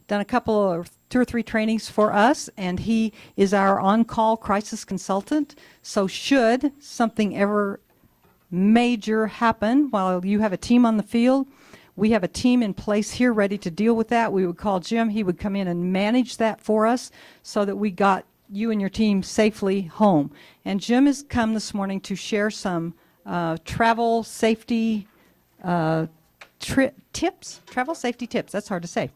done a couple or 2 or 3 trainings for us, and he is our on-call crisis consultant. So should something ever major happen while you have a team on the field, we have a team in place here ready to deal with that. We would call Jim. He would come in and manage that for us so that we got you and your team safely home. And Jim has come this morning to share some travel safety tips. Travel safety tips. That's hard to say.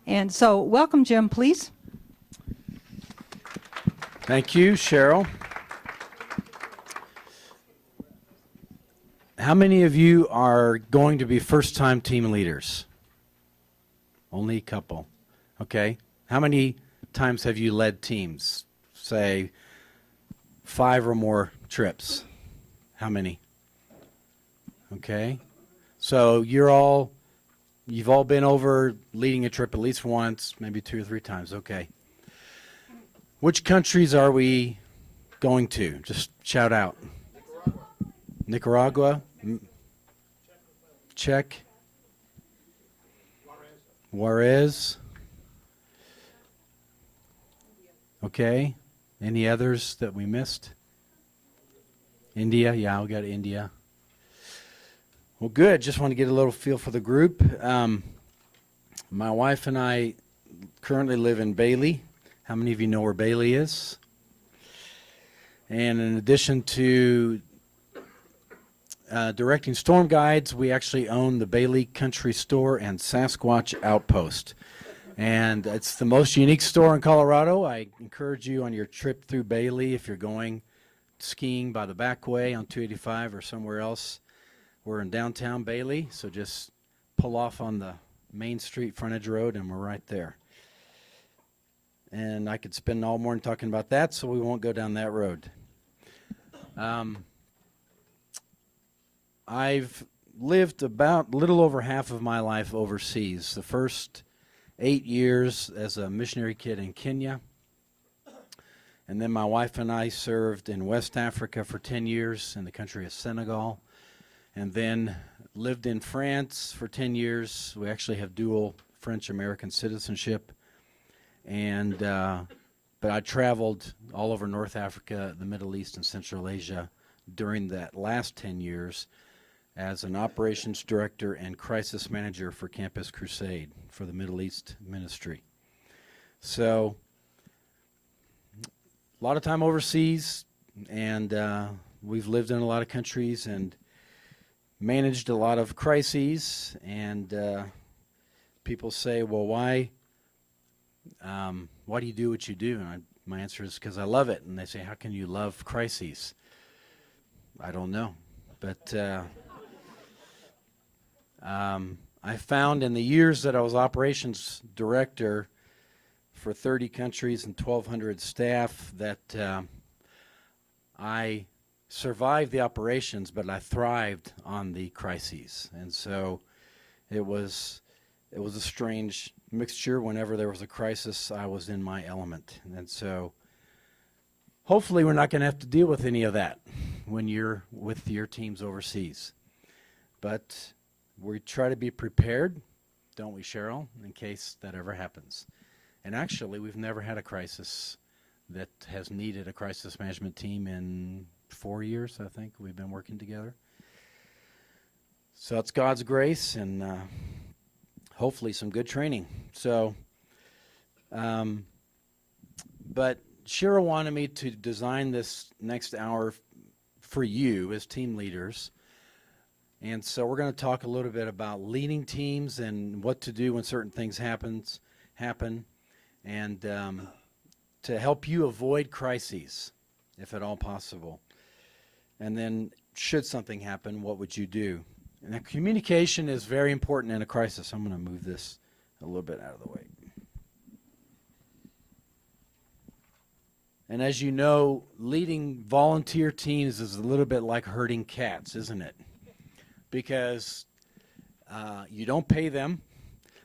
And so welcome, Jim, please. Thank you, Cheryl. How many of you are going to be first-time team leaders? Only a couple. Okay. How many times have you led teams? Say 5 or more trips. How many? Okay. So you've all been over leading a trip at least once, maybe 2 or 3 times. Okay. Which countries are we going to? Just shout out. Nicaragua, Czech, Juarez. Okay. Any others that we missed? India. Yeah, we got India. Well, good. Just want to get a little feel for the group. My wife and I currently live in Bailey. How many of you know where Bailey is? And in addition to directing storm guides, we actually own the Bailey Country Store and Sasquatch Outpost. And it's the most unique store in Colorado. I encourage you on your trip through Bailey, if you're going skiing by the back way on 285 or somewhere else. We're in downtown Bailey, so just pull off on the Main Street frontage road and we're right there. And I could spend all morning talking about that, so we won't go down that road. I've lived about a little over half of my life overseas. The first 8 years as a missionary kid in Kenya. And then my wife and I served in West Africa for 10 years in the country of Senegal. And then lived in France for 10 years. We actually have dual French-American citizenship. And but I traveled all over North Africa, the Middle East, and Central Asia during that last 10 years as an operations director and crisis manager for Campus Crusade for the Middle East ministry. So a lot of time overseas, and we've lived in a lot of countries and managed a lot of crises. And people say, well, why do you do what you do? And my answer is because I love it. And they say, how can you love crises? I don't know. But I found in the years that I was operations director for 30 countries and 1,200 staff that I survived the operations, but I thrived on the crises. And so it was a strange mixture. Whenever there was a crisis, I was in my element. And so hopefully we're not going to have to deal with any of that when you're with your teams overseas. But we try to be prepared, don't we, Cheryl, in case that ever happens. And actually, we've never had a crisis that has needed a crisis management team in 4 years, I think, we've been working together. So it's God's grace and hopefully some good training. So, but Cheryl wanted me to design this next hour for you as team leaders. And so we're going to talk a little bit about leading teams and what to do when certain things happen, and to help you avoid crises, if at all possible. And then, should something happen, what would you do? And communication is very important in a crisis. I'm going to move this a little bit out of the way. And as you know, leading volunteer teams is a little bit like herding cats, isn't it? Because you don't pay them,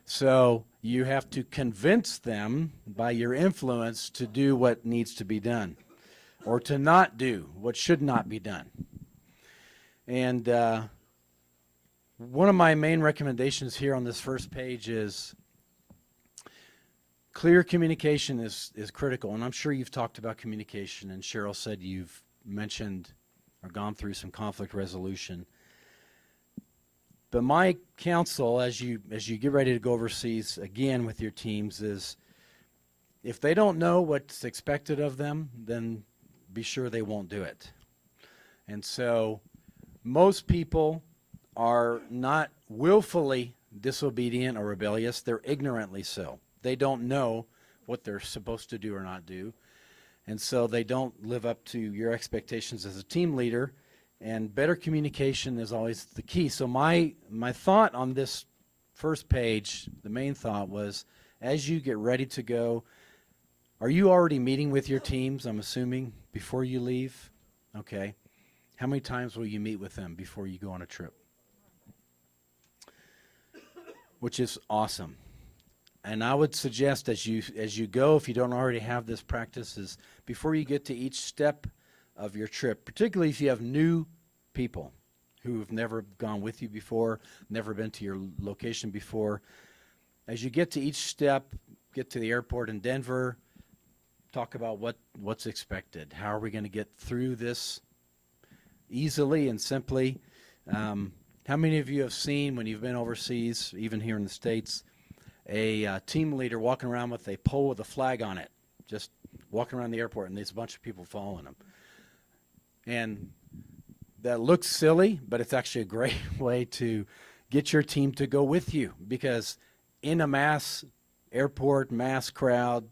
so you have to convince them by your influence to do what needs to be done, or to not do what should not be done. And one of my main recommendations here on this first page is clear communication is critical, and I'm sure you've talked about communication, and Cheryl said you've mentioned or gone through some conflict resolution. But my counsel, as you get ready to go overseas again with your teams, is if they don't know what's expected of them, then be sure they won't do it. And so most people are not willfully disobedient or rebellious. They're ignorantly so. They don't know what they're supposed to do or not do. And so they don't live up to your expectations as a team leader. And better communication is always the key. So my thought on this first page, the main thought was, as you get ready to go, are you already meeting with your teams, I'm assuming, before you leave? Okay. How many times will you meet with them before you go on a trip? Which is awesome. And I would suggest as you go, if you don't already have this practice, is before you get to each step of your trip, particularly if you have new people who have never gone with you before, never been to your location before, as you get to each step, get to the airport in Denver, talk about what's expected. How are we going to get through this easily and simply? How many of you have seen, when you've been overseas, even here in the States, a team leader walking around with a pole with a flag on it, just walking around the airport, and there's a bunch of people following him? And that looks silly, but it's actually a great way to get your team to go with you, because in a mass airport, mass crowd,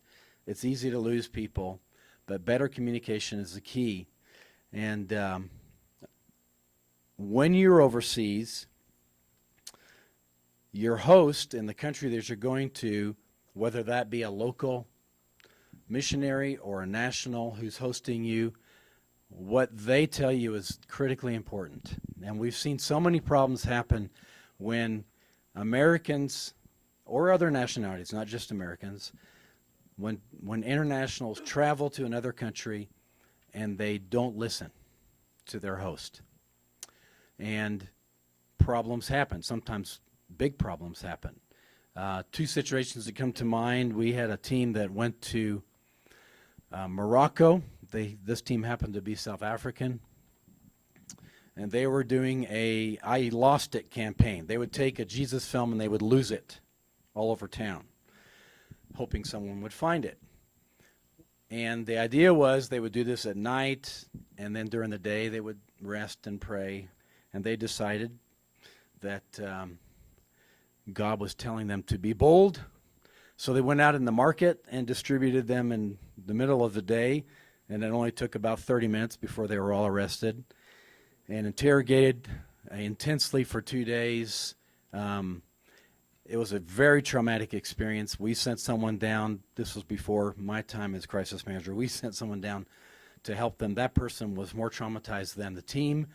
it's easy to lose people, but better communication is the key. And when you're overseas, your host in the country that you're going to, whether that be a local missionary or a national who's hosting you, what they tell you is critically important. And we've seen so many problems happen when Americans or other nationalities, not just Americans, when internationals travel to another country and they don't listen to their host. And problems happen. Sometimes big problems happen. Two situations that come to mind. We had a team that went to Morocco. This team happened to be South African, and they were doing a I Lost It campaign. They would take a Jesus film and they would lose it all over town, hoping someone would find it. And the idea was they would do this at night, and then during the day they would rest and pray. And they decided that God was telling them to be bold. So they went out in the market and distributed them in the middle of the day. And it only took about 30 minutes before they were all arrested and interrogated intensely for 2 days. It was a very traumatic experience. We sent someone down. This was before my time as crisis manager. We sent someone down to help them. That person was more traumatized than the team.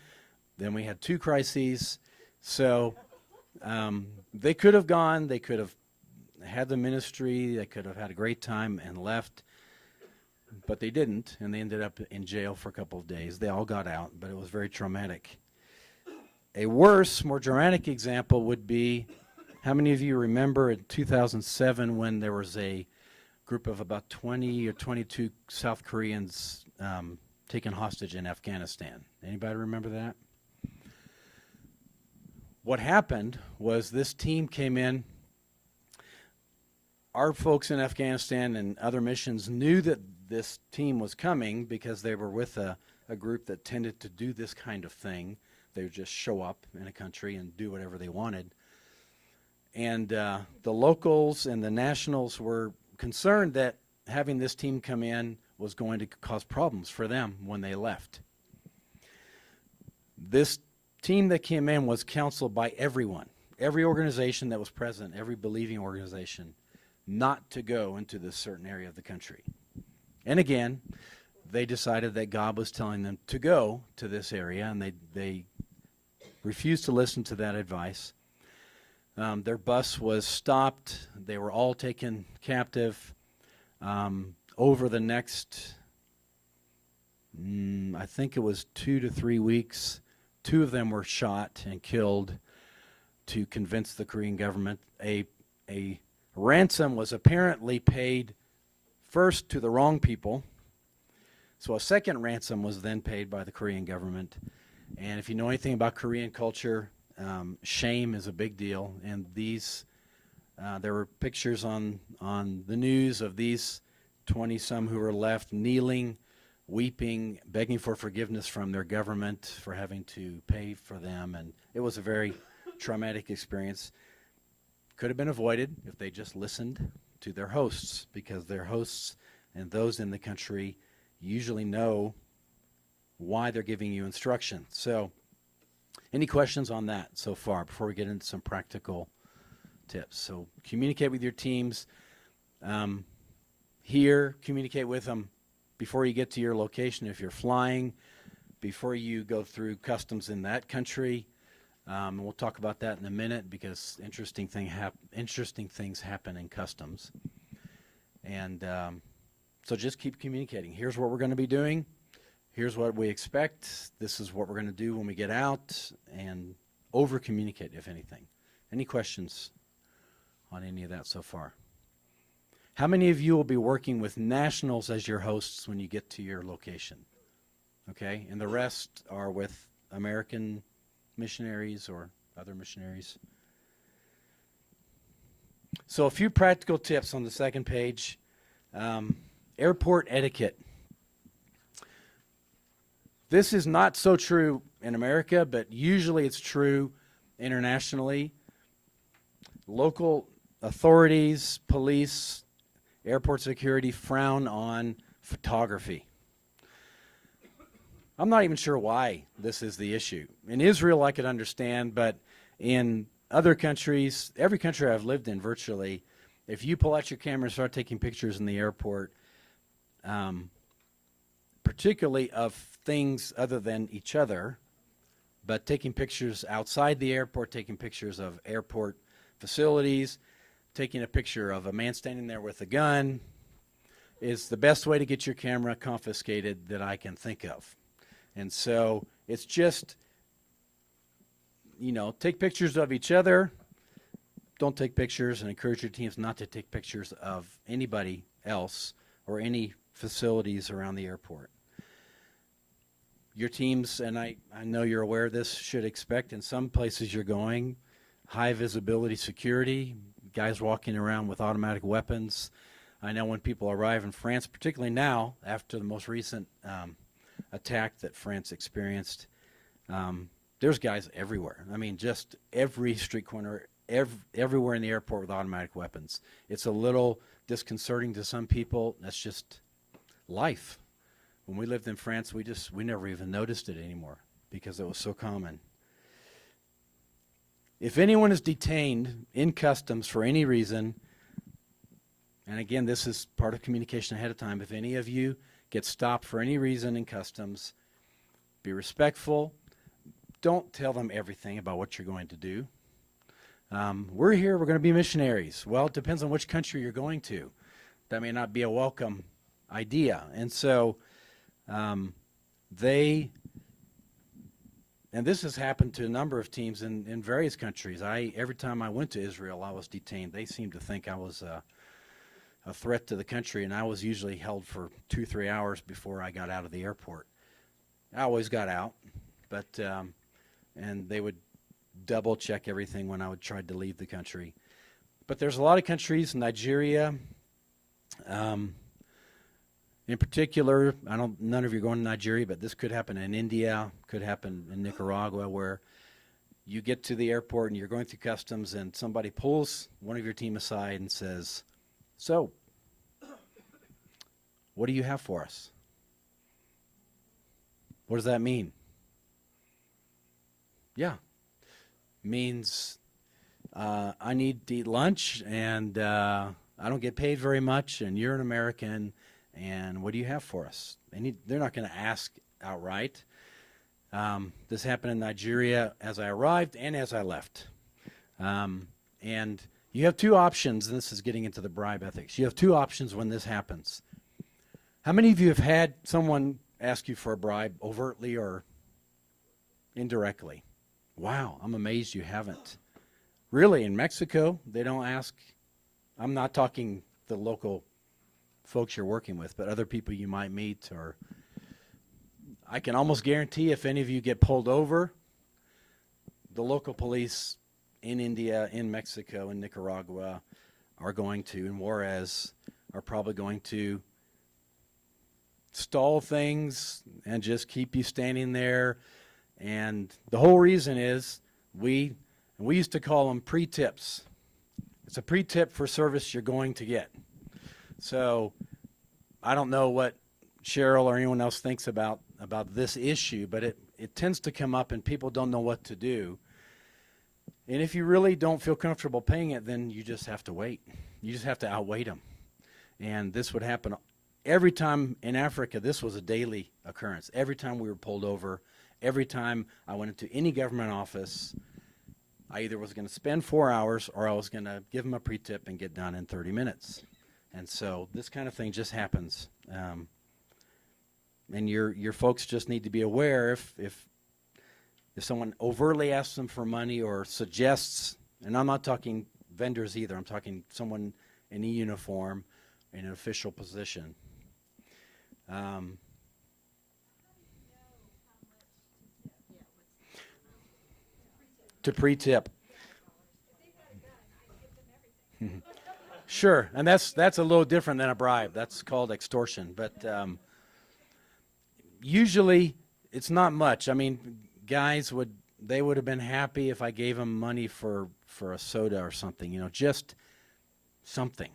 Then we had 2 crises. So they could have gone. They could have had the ministry. They could have had a great time and left. But they didn't, and they ended up in jail for a couple of days. They all got out, but it was very traumatic. A worse, more dramatic example would be, how many of you remember in 2007 when there was a group of about 20 or 22 South Koreans taken hostage in Afghanistan? Anybody remember that? What happened was this team came in. Our folks in Afghanistan and other missions knew that this team was coming because they were with a group that tended to do this kind of thing. They would just show up in a country and do whatever they wanted. And the locals and the nationals were concerned that having this team come in was going to cause problems for them when they left. This team that came in was counseled by everyone, every organization that was present, every believing organization, not to go into this certain area of the country. And again, they decided that God was telling them to go to this area, and they refused to listen to that advice. Their bus was stopped. They were all taken captive. Over the next, I think it was 2 to 3 weeks, 2 of them were shot and killed to convince the Korean government. A ransom was apparently paid first to the wrong people. So a second ransom was then paid by the Korean government. And if you know anything about Korean culture, shame is a big deal. And there were pictures on the news of these 20-some who were left kneeling, weeping, begging for forgiveness from their government for having to pay for them. And it was a very traumatic experience. Could have been avoided if they just listened to their hosts, because their hosts and those in the country usually know why they're giving you instruction. So, any questions on that so far before we get into some practical tips? So, communicate with your teams. Here, communicate with them before you get to your location if you're flying, before you go through customs in that country. And we'll talk about that in a minute, because interesting things happen in customs. And so just keep communicating. Here's what we're going to be doing. Here's what we expect. This is what we're going to do when we get out, and over-communicate, if anything. Any questions on any of that so far? How many of you will be working with nationals as your hosts when you get to your location? Okay, and the rest are with American missionaries or other missionaries. So a few practical tips on the second page. Airport etiquette. This is not so true in America, but usually it's true internationally. Local authorities, police, airport security frown on photography. I'm not even sure why this is the issue. In Israel, I could understand, but in other countries, every country I've lived in virtually, if you pull out your camera and start taking pictures in the airport, particularly of things other than each other, but taking pictures outside the airport, taking pictures of airport facilities, taking a picture of a man standing there with a gun, is the best way to get your camera confiscated that I can think of. And so it's just, take pictures of each other. Don't take pictures, and encourage your teams not to take pictures of anybody else or any facilities around the airport. Your teams, and I know you're aware of this, should expect in some places you're going, high visibility security, guys walking around with automatic weapons. I know when people arrive in France, particularly now, after the most recent attack that France experienced, there's guys everywhere. I mean, just every street corner, everywhere in the airport with automatic weapons. It's a little disconcerting to some people. That's just life. When we lived in France, we never even noticed it anymore because it was so common. If anyone is detained in customs for any reason, and again, this is part of communication ahead of time, if any of you get stopped for any reason in customs, be respectful. Don't tell them everything about what you're going to do. We're here, we're going to be missionaries. Well, it depends on which country you're going to. That may not be a welcome idea. And so and this has happened to a number of teams in various countries. Every time I went to Israel, I was detained. They seemed to think I was a threat to the country, and I was usually held for 2-3 hours before I got out of the airport. I always got out, but and they would double check everything when I would try to leave the country. But there's a lot of countries, Nigeria, in particular, none of you are going to Nigeria, but this could happen in India, could happen in Nicaragua, where you get to the airport and you're going through customs and somebody pulls one of your team aside and says, "So, what do you have for us?" What does that mean? Yeah. Means I need to eat lunch, and I don't get paid very much, and you're an American, and what do you have for us? They're not going to ask outright. This happened in Nigeria as I arrived and as I left. And you have two options, and this is getting into the bribe ethics. You have two options when this happens. How many of you have had someone ask you for a bribe overtly or indirectly? Wow, I'm amazed you haven't. Really, in Mexico, they don't ask I'm not talking the local folks you're working with, but other people you might meet. Or I can almost guarantee if any of you get pulled over, the local police in India, in Mexico, in Nicaragua are going to, and Juarez, are probably going to stall things and just keep you standing there. And the whole reason is we used to call them pre-tips. It's a pre-tip for service you're going to get. So I don't know what Cheryl or anyone else thinks about this issue, but it tends to come up and people don't know what to do. And if you really don't feel comfortable paying it, then you just have to wait. You just have to outwait them. And this would happen every time in Africa. This was a daily occurrence. Every time we were pulled over, every time I went into any government office, I either was going to spend 4 hours or I was going to give them a pre-tip and get done in 30 minutes. And so this kind of thing just happens. And your folks just need to be aware if someone overtly asks them for money or suggests, and I'm not talking vendors either, I'm talking someone in a uniform in an official position. To pre-tip. Sure, and that's a little different than a bribe. That's called extortion. But usually it's not much. I mean, guys would have been happy if I gave them money for a soda or something, just something.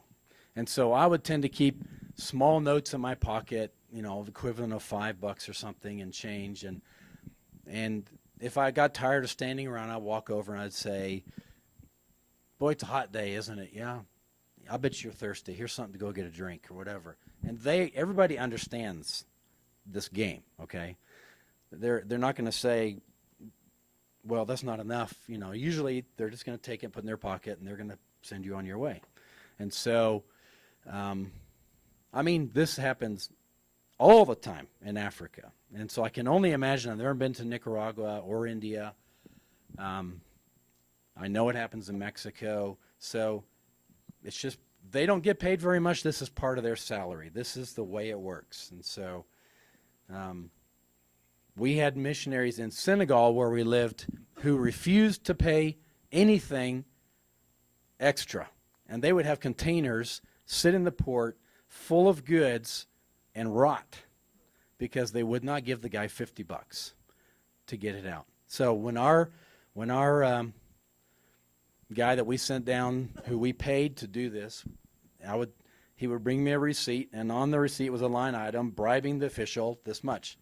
And so I would tend to keep small notes in my pocket, the equivalent of $5 or something and change. And if I got tired of standing around, I'd walk over and I'd say, "Boy, it's a hot day, isn't it?" "Yeah. I bet you're thirsty. Here's something to go get a drink," or whatever. And everybody understands this game, okay? They're not going to say, "Well, that's not enough." Usually they're just going to take it, put it in their pocket, and they're going to send you on your way. And so, this happens all the time in Africa. And so I can only imagine. I've never been to Nicaragua or India. I know it happens in Mexico. So it's just, they don't get paid very much. This is part of their salary. This is the way it works. And so we had missionaries in Senegal where we lived who refused to pay anything extra. And they would have containers sit in the port full of goods and rot because they would not give the guy $50 to get it out. So when our guy that we sent down, who we paid to do this, he would bring me a receipt, and on the receipt was a line item bribing the official this much.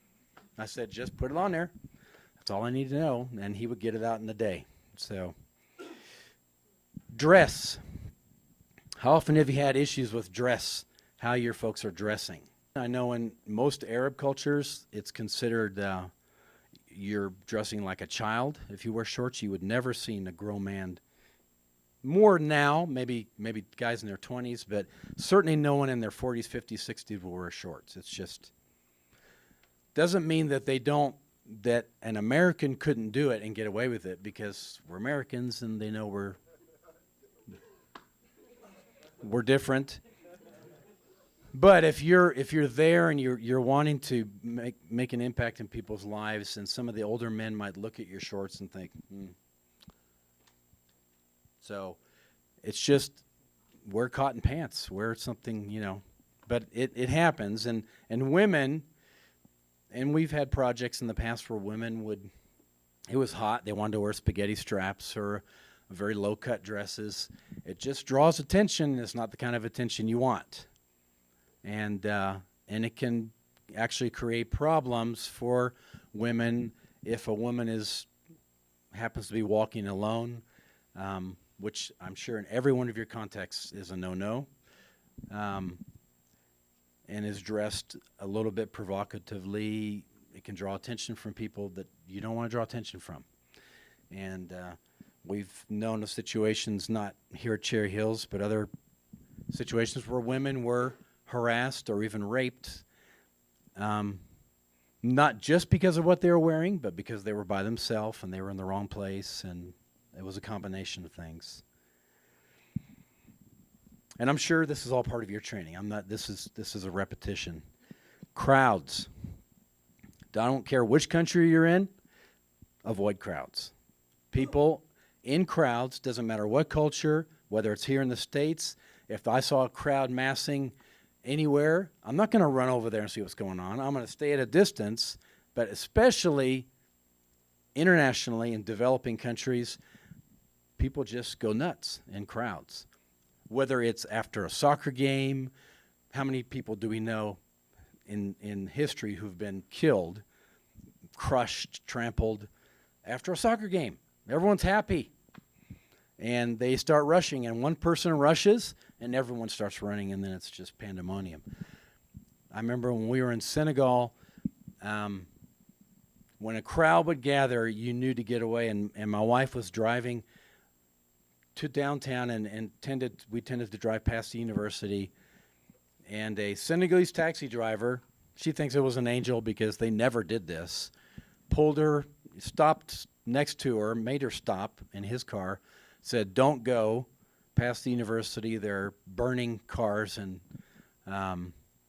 I said, "Just put it on there. That's all I need to know," and he would get it out in a day. So, dress. How often have you had issues with dress, how your folks are dressing? I know in most Arab cultures, it's considered you're dressing like a child. If you wear shorts, you would never see a grown man. More now, maybe guys in their 20s, but certainly no one in their 40s, 50s, 60s will wear shorts. It's just, doesn't mean that that an American couldn't do it and get away with it, because we're Americans and they know we're different. But if you're there and you're wanting to make an impact in people's lives, and some of the older men might look at your shorts and think, So it's just, wear cotton pants, wear something, but it happens. And women, and we've had projects in the past where women it was hot, they wanted to wear spaghetti straps or very low-cut dresses. It just draws attention. It's not the kind of attention you want. And it can actually create problems for women if a woman happens to be walking alone, which I'm sure in every one of your contexts is a no-no, and is dressed a little bit provocatively. It can draw attention from people that you don't want to draw attention from. And we've known of situations, not here at Cherry Hills, but other situations where women were harassed or even raped, not just because of what they were wearing, but because they were by themselves and they were in the wrong place, and it was a combination of things. And I'm sure this is all part of your training. This is a repetition. Crowds. I don't care which country you're in, avoid crowds. People in crowds, doesn't matter what culture, whether it's here in the States, if I saw a crowd massing anywhere, I'm not going to run over there and see what's going on. I'm going to stay at a distance, but especially internationally in developing countries, people just go nuts in crowds. Whether it's after a soccer game, how many people do we know in history who've been killed, crushed, trampled after a soccer game? Everyone's happy. And they start rushing, and one person rushes, and everyone starts running, and then it's just pandemonium. I remember when we were in Senegal, when a crowd would gather, you knew to get away, and my wife was driving to downtown, and we tended to drive past the university, and a Senegalese taxi driver, she thinks it was an angel because they never did this, pulled her, stopped next to her, made her stop in his car, said, "Don't go past the university. They're burning cars," and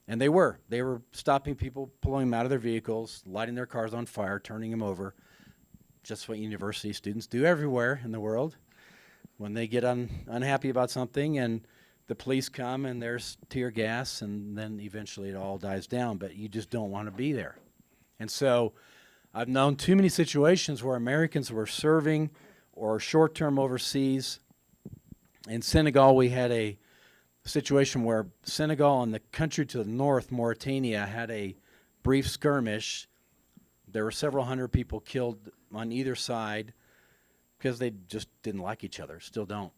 they were stopping people, pulling them out of their vehicles, lighting their cars on fire, turning them over. Just what university students do everywhere in the world when they get unhappy about something, and the police come and there's tear gas, and then eventually it all dies down, but you just don't want to be there. And so I've known too many situations where Americans were serving or short-term overseas. In Senegal, we had a situation where Senegal and the country to the north, Mauritania, had a brief skirmish. There were several hundred people killed on either side because they just didn't like each other, still don't.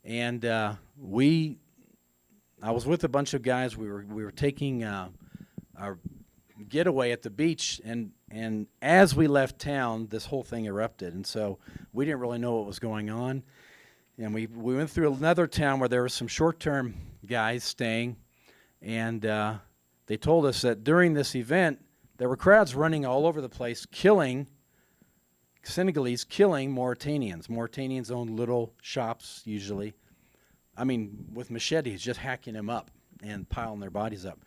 And I was with a bunch of guys. We were taking our getaway at the beach, and as we left town, this whole thing erupted, and so we didn't really know what was going on. And we went through another town where there were some short-term guys staying, and they told us that during this event, there were crowds running all over the place, Senegalese killing Mauritanians. Mauritanians own little shops, usually. I mean, with machetes, just hacking them up and piling their bodies up.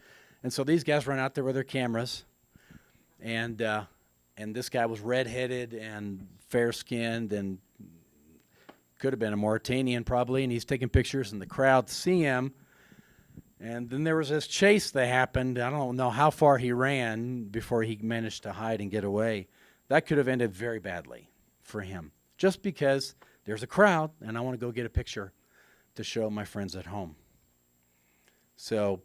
And so these guys run out there with their cameras, and this guy was red-headed and fair-skinned and could have been a Mauritanian probably, and he's taking pictures, and the crowd see him. And then there was this chase that happened. I don't know how far he ran before he managed to hide and get away. That could have ended very badly for him, just because there's a crowd, and I want to go get a picture to show my friends at home. So,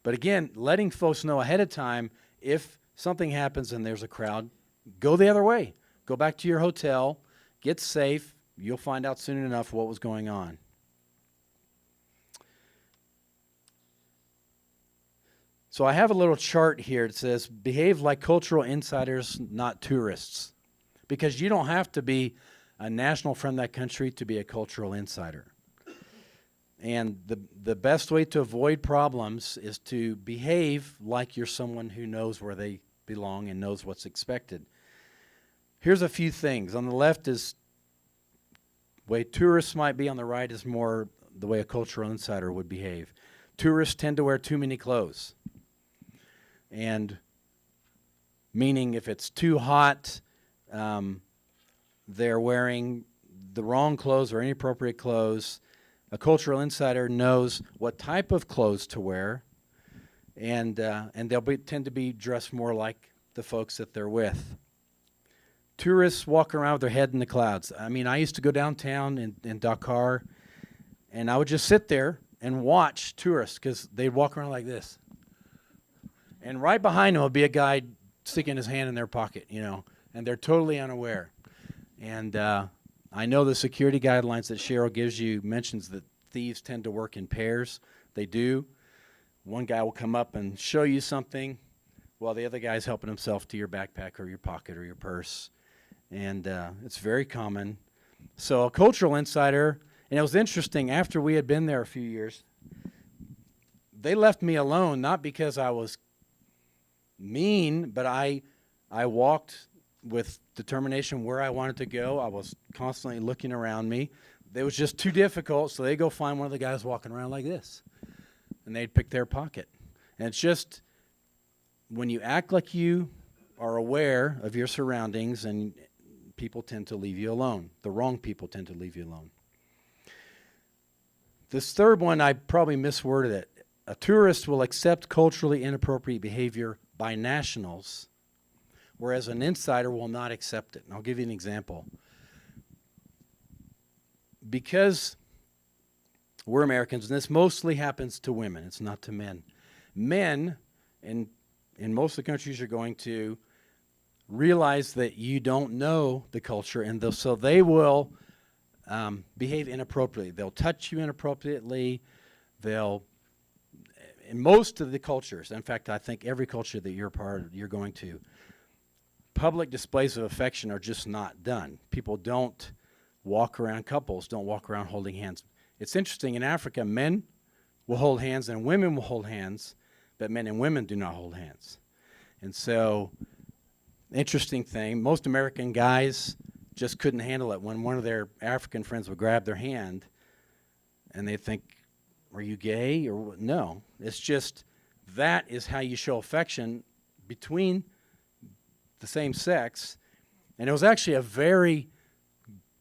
but again, letting folks know ahead of time, if something happens and there's a crowd, go the other way. Go back to your hotel, get safe. You'll find out soon enough what was going on. So I have a little chart here. It says, behave like cultural insiders, not tourists. Because you don't have to be a national from that country to be a cultural insider. And the best way to avoid problems is to behave like you're someone who knows where they belong and knows what's expected. Here's a few things. On the left is the way tourists might be. On the right is more the way a cultural insider would behave. Tourists tend to wear too many clothes. And meaning if it's too hot, they're wearing the wrong clothes or inappropriate clothes. A cultural insider knows what type of clothes to wear, and they'll tend to be dressed more like the folks that they're with. Tourists walk around with their head in the clouds. I mean, I used to go downtown in Dakar, and I would just sit there and watch tourists because they'd walk around like this. And right behind them would be a guy sticking his hand in their pocket, you know, and they're totally unaware. And I know the security guidelines that Cheryl gives you mentions that thieves tend to work in pairs. They do. One guy will come up and show you something while the other guy's helping himself to your backpack or your pocket or your purse. And it's very common. So a cultural insider, and it was interesting, after we had been there a few years, they left me alone, not because I was mean, but I walked with determination where I wanted to go. I was constantly looking around me. it was just too difficult, so they go find one of the guys walking around like this, and they'd pick their pocket. And it's just when you act like you are aware of your surroundings, and people tend to leave you alone. The wrong people tend to leave you alone. This third one, I probably misworded it. A tourist will accept culturally inappropriate behavior by nationals, whereas an insider will not accept it. And I'll give you an example. Because we're Americans, and this mostly happens to women, it's not to men. Men, in most of the countries, are going to realize that you don't know the culture, and so they will behave inappropriately. They'll touch you inappropriately. In most of the cultures, in fact, I think every culture that you're a part of, you're going to, public displays of affection are just not done. People don't walk around, couples don't walk around holding hands. It's interesting, in Africa, men will hold hands and women will hold hands, but men and women do not hold hands. And so, interesting thing, most American guys just couldn't handle it when one of their African friends would grab their hand and they'd think, are you gay? Or what? No, it's just that is how you show affection between the same sex. And it was actually a very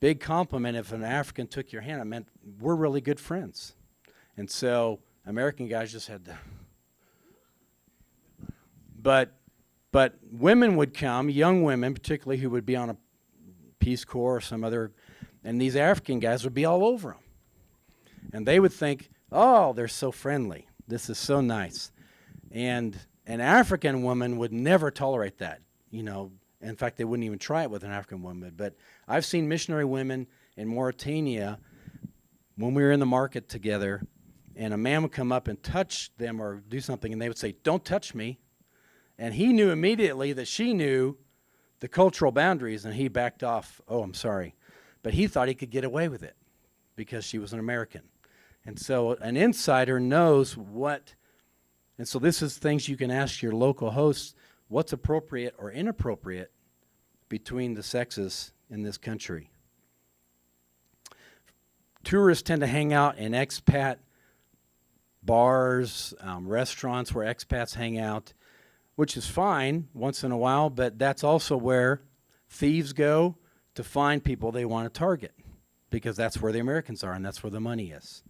big compliment if an African took your hand. It meant we're really good friends. And so American guys just had to. But women would come, young women particularly, who would be on a Peace Corps or some other, and these African guys would be all over them. And they would think, oh, they're so friendly. This is so nice. And an African woman would never tolerate that. You know, in fact, they wouldn't even try it with an African woman. But I've seen missionary women in Mauritania when we were in the market together, and a man would come up and touch them or do something, and they would say, don't touch me. And he knew immediately that she knew the cultural boundaries, and he backed off. Oh, I'm sorry. But he thought he could get away with it because she was an American. And so an insider knows what, and so this is things you can ask your local hosts, what's appropriate or inappropriate between the sexes in this country. Tourists tend to hang out in expat bars, restaurants where expats hang out, which is fine once in a while, but that's also where thieves go to find people they want to target, because that's where the Americans are and that's where the money is.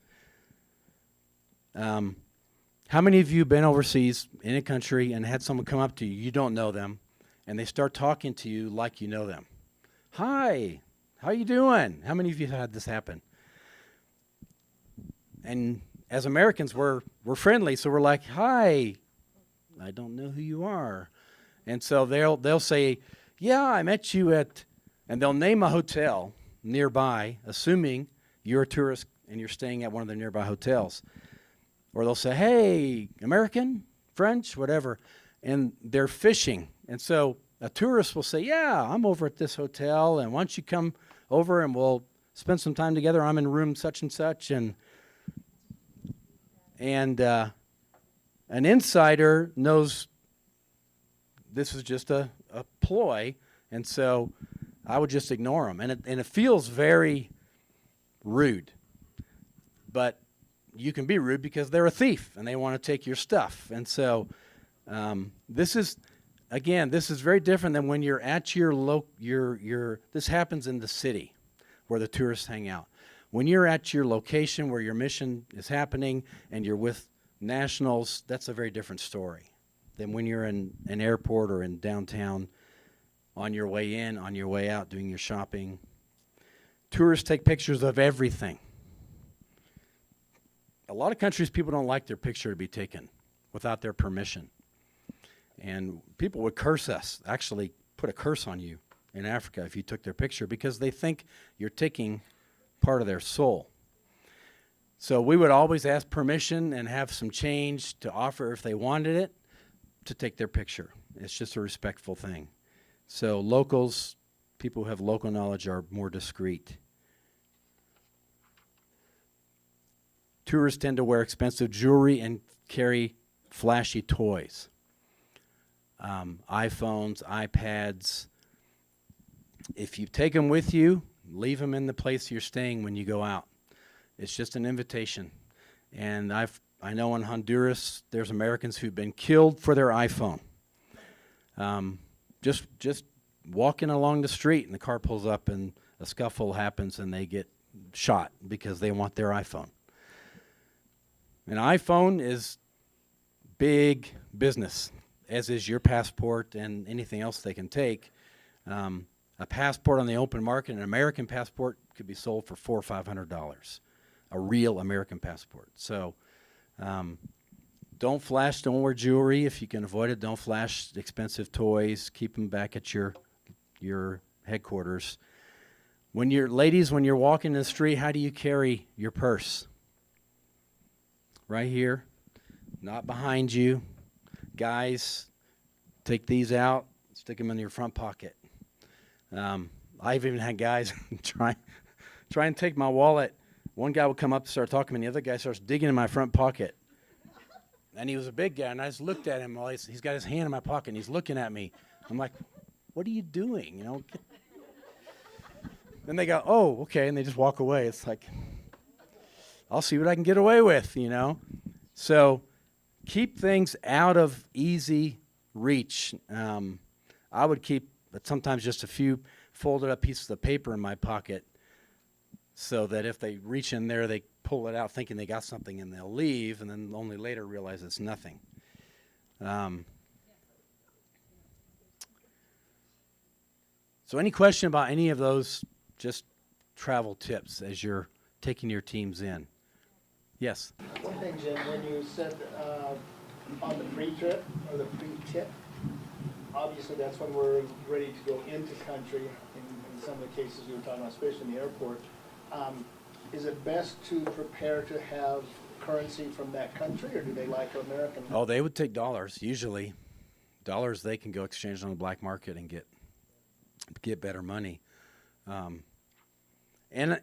How many of you have been overseas in a country and had someone come up to you, you don't know them, and they start talking to you like you know them? Hi, how you doing? How many of you have had this happen? And as Americans, we're friendly, so we're like, hi, I don't know who you are. And so they'll say, yeah, I met you at, and they'll name a hotel nearby, assuming you're a tourist and you're staying at one of the nearby hotels. Or they'll say, hey, American, French, whatever, and they're fishing. And so a tourist will say, yeah, I'm over at this hotel, and why don't you come over and we'll spend some time together. I'm in room such and such. And an insider knows this is just a ploy, and so I would just ignore them. And it feels very rude, but you can be rude because they're a thief and they want to take your stuff. And so this is very different than when you're at this happens in the city where the tourists hang out. When you're at your location where your mission is happening and you're with nationals, that's a very different story than when you're in an airport or in downtown on your way in, on your way out, doing your shopping. Tourists take pictures of everything. A lot of countries, people don't like their picture to be taken without their permission. And people would curse us, actually put a curse on you in Africa if you took their picture, because they think you're taking part of their soul. So we would always ask permission and have some change to offer if they wanted it to take their picture. It's just a respectful thing. So locals, people who have local knowledge, are more discreet. Tourists tend to wear expensive jewelry and carry flashy toys. iPhones, iPads. If you take them with you, Leave them in the place you're staying when you go out. It's just an invitation. And I know in Honduras there's Americans who've been killed for their iPhone. Just walking along the street and the car pulls up and a scuffle happens and they get shot because they want their iPhone. An iPhone is big business, as is your passport and anything else they can take. A passport on the open market, an American passport, could be sold for $400 or $500. A real American passport. So don't flash, don't wear jewelry if you can avoid it. Don't flash expensive toys. Keep them back at your headquarters. Ladies, when you're walking in the street, how do you carry your purse? Right here, not behind you. Guys, take these out, stick them in your front pocket. I've even had guys try and take my wallet. One guy would come up and start talking to me, and the other guy starts digging in my front pocket. And he was a big guy, and I just looked at him while he's got his hand in my pocket, and he's looking at me. I'm like, what are you doing? Then they go, oh, okay, and they just walk away. It's like, I'll see what I can get away with, So keep things out of easy reach. I would keep, but sometimes just a few folded up pieces of paper in my pocket so that if they reach in there, they pull it out thinking they got something and they'll leave and then only later realize it's nothing. So any question about any of those just travel tips as you're taking your teams in? Yes? One thing, Jim, when you said on the pre-trip or the pre-tip, obviously that's when we're ready to go into country in some of the cases you were talking about, especially in the airport. Is it best to prepare to have currency from that country, or do they like American? Oh, they would take dollars, usually. Dollars they can go exchange on the black market and get better money. And,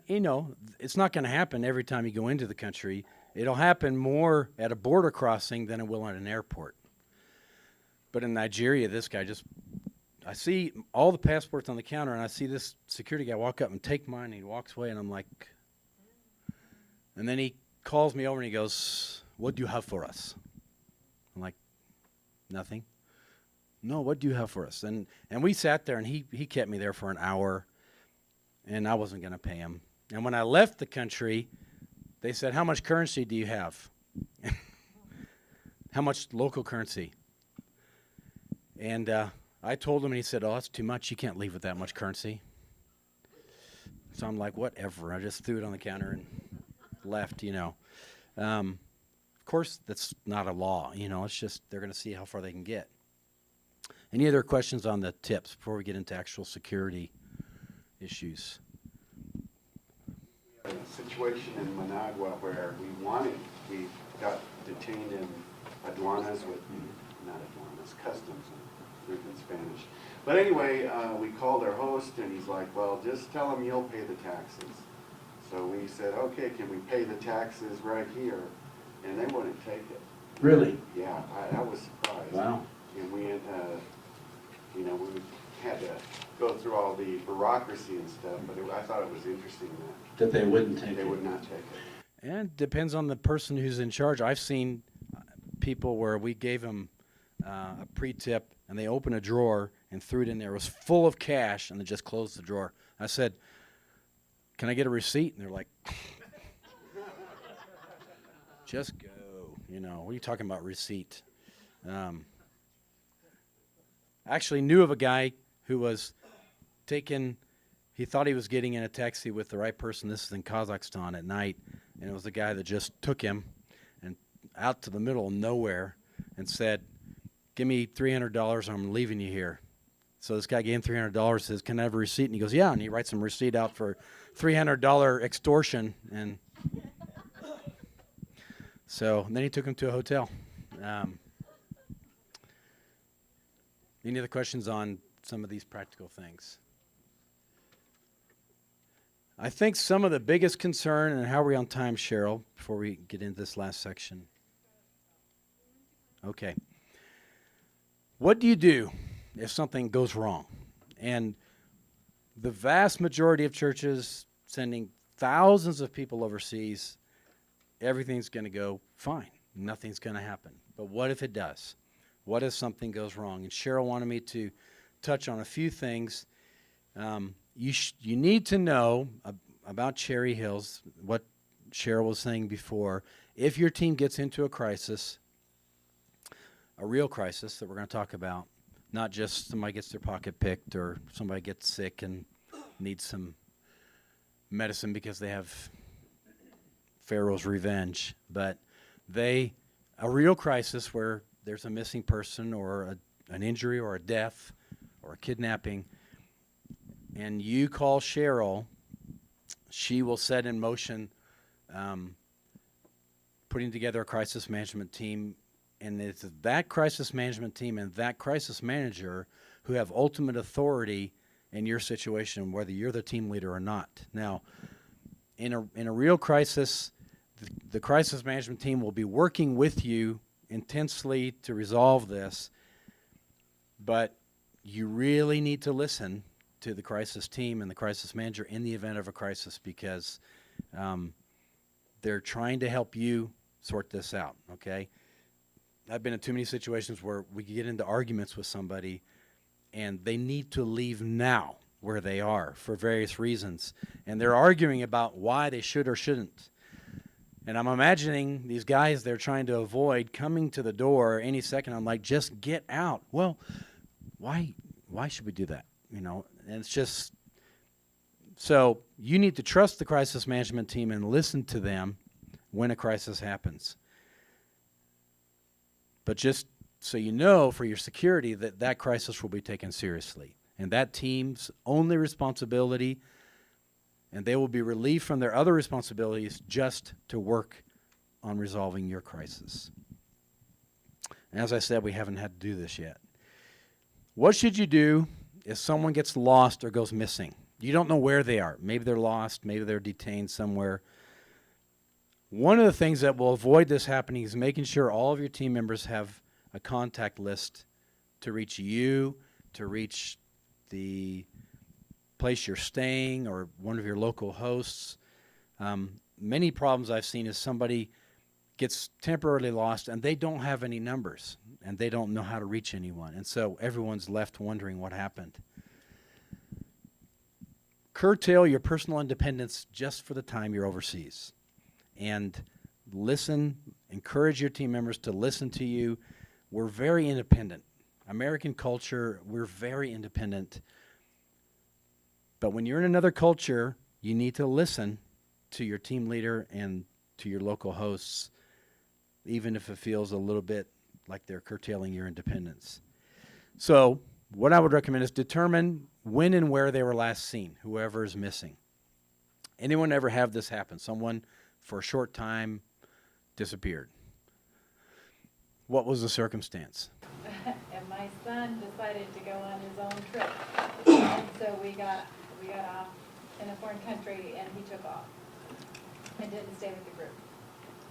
it's not going to happen every time you go into the country. It'll happen more at a border crossing than it will at an airport. But in Nigeria, this guy I see all the passports on the counter, and I see this security guy walk up and take mine, and he walks away, and I'm like, and then he calls me over and he goes, what do you have for us? I'm like, nothing. No, what do you have for us? And we sat there, and he kept me there for an hour. And I wasn't going to pay him. And when I left the country, they said, how much currency do you have? How much local currency? And I told him, and he said, oh, that's too much. You can't leave with that much currency. So I'm like, whatever. I just threw it on the counter and left, Of course, that's not a law. It's just they're going to see how far they can get. Any other questions on the tips before we get into actual security issues? A situation in Managua where we got detained in customs in Spanish. But anyway, we called our host and he's like, well, just tell him you'll pay the taxes. So we said, okay, can we pay the taxes right here? And they wouldn't take it. Really? Yeah, I was surprised. Wow. And we we had to go through all the bureaucracy and stuff, but I thought it was interesting That they wouldn't take they it. would not take it. And it depends on the person who's in charge. I've seen people where we gave them a pre-tip, and they opened a drawer and threw it in there. It was full of cash, and they just closed the drawer. I said, can I get a receipt? And they're like, just go. What are you talking about, receipt? I actually knew of a guy who was he thought he was getting in a taxi with the right person. This is in Kazakhstan at night, and it was the guy that just took him and out to the middle of nowhere and said, give me $300, I'm leaving you here. So this guy gave him $300, says, can I have a receipt? And he goes, yeah, and he writes some receipt out for $300 extortion, and then he took him to a hotel. Any other questions on some of these practical things? I think some of the biggest concern, and how are we on time, Cheryl, before we get into this last section? Okay. What do you do if something goes wrong? And the vast majority of churches sending thousands of people overseas, everything's going to go fine. Nothing's going to happen. But what if it does? What if something goes wrong? And Cheryl wanted me to touch on a few things. You need to know about Cherry Hills, what Cheryl was saying before. If your team gets into a crisis, a real crisis that we're going to talk about, not just somebody gets their pocket picked or somebody gets sick and needs some medicine because they have Pharaoh's revenge, but a real crisis where there's a missing person or an injury or a death or a kidnapping, and you call Cheryl, she will set in motion putting together a crisis management team, and it's that crisis management team and that crisis manager who have ultimate authority in your situation, whether you're the team leader or not. Now, in a real crisis, the crisis management team will be working with you intensely to resolve this, but you really need to listen to the crisis team and the crisis manager in the event of a crisis, because they're trying to help you sort this out, okay? I've been in too many situations where we get into arguments with somebody and they need to leave now where they are for various reasons, and they're arguing about why they should or shouldn't. And I'm imagining these guys they're trying to avoid coming to the door any second. I'm like, just get out. Well, why should we do that? You know, and it's just, so you need to trust the crisis management team and listen to them when a crisis happens. But just so you know, for your security, that crisis will be taken seriously. And that team's only responsibility, and they will be relieved from their other responsibilities just to work on resolving your crisis. And as I said, we haven't had to do this yet. What should you do if someone gets lost or goes missing? You don't know where they are. Maybe they're lost, maybe they're detained somewhere. One of the things that will avoid this happening is making sure all of your team members have a contact list to reach you, to reach the place you're staying or one of your local hosts. Many problems I've seen is somebody gets temporarily lost and they don't have any numbers and they don't know how to reach anyone. And so everyone's left wondering what happened. Curtail your personal independence just for the time you're overseas. And listen, encourage your team members to listen to you. We're very independent. American culture, we're very independent. But when you're in another culture, you need to listen to your team leader and to your local hosts, even if it feels a little bit like they're curtailing your independence. So what I would recommend is determine when and where they were last seen, whoever is missing. Anyone ever have this happen? Someone for a short time disappeared. What was the circumstance? And my son decided to go on his own trip. And so we got off in a foreign country and he took off and didn't stay with the group.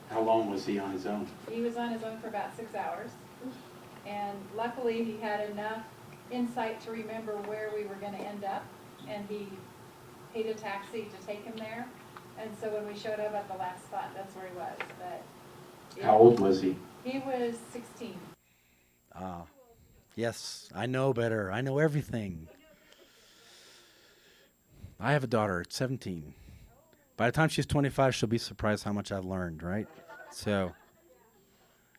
How long was he on his own? He was on his own for about 6 hours. And luckily he had enough insight to remember where we were going to end up. And he paid a taxi to take him there. And so when we showed up at the last spot, that's where he was. But How old was he? He was 16. Yes, I know better. I know everything. I have a daughter at 17. By the time she's 25, she'll be surprised how much I've learned, right? So,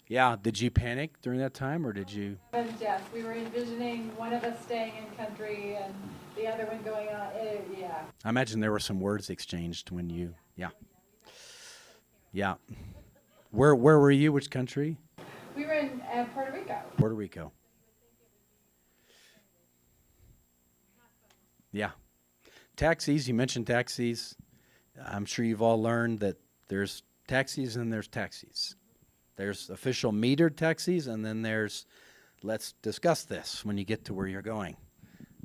yeah, did you panic during that time, or did you? Yes, we were envisioning one of us staying in country and the other one going on. Yeah. I imagine there were some words exchanged when you, yeah. Yeah. Where were you? Which country? We were in Puerto Rico. Puerto Rico. Yeah. Taxis, you mentioned taxis. I'm sure you've all learned that there's taxis and there's taxis. There's official metered taxis, and then there's, let's discuss this when you get to where you're going,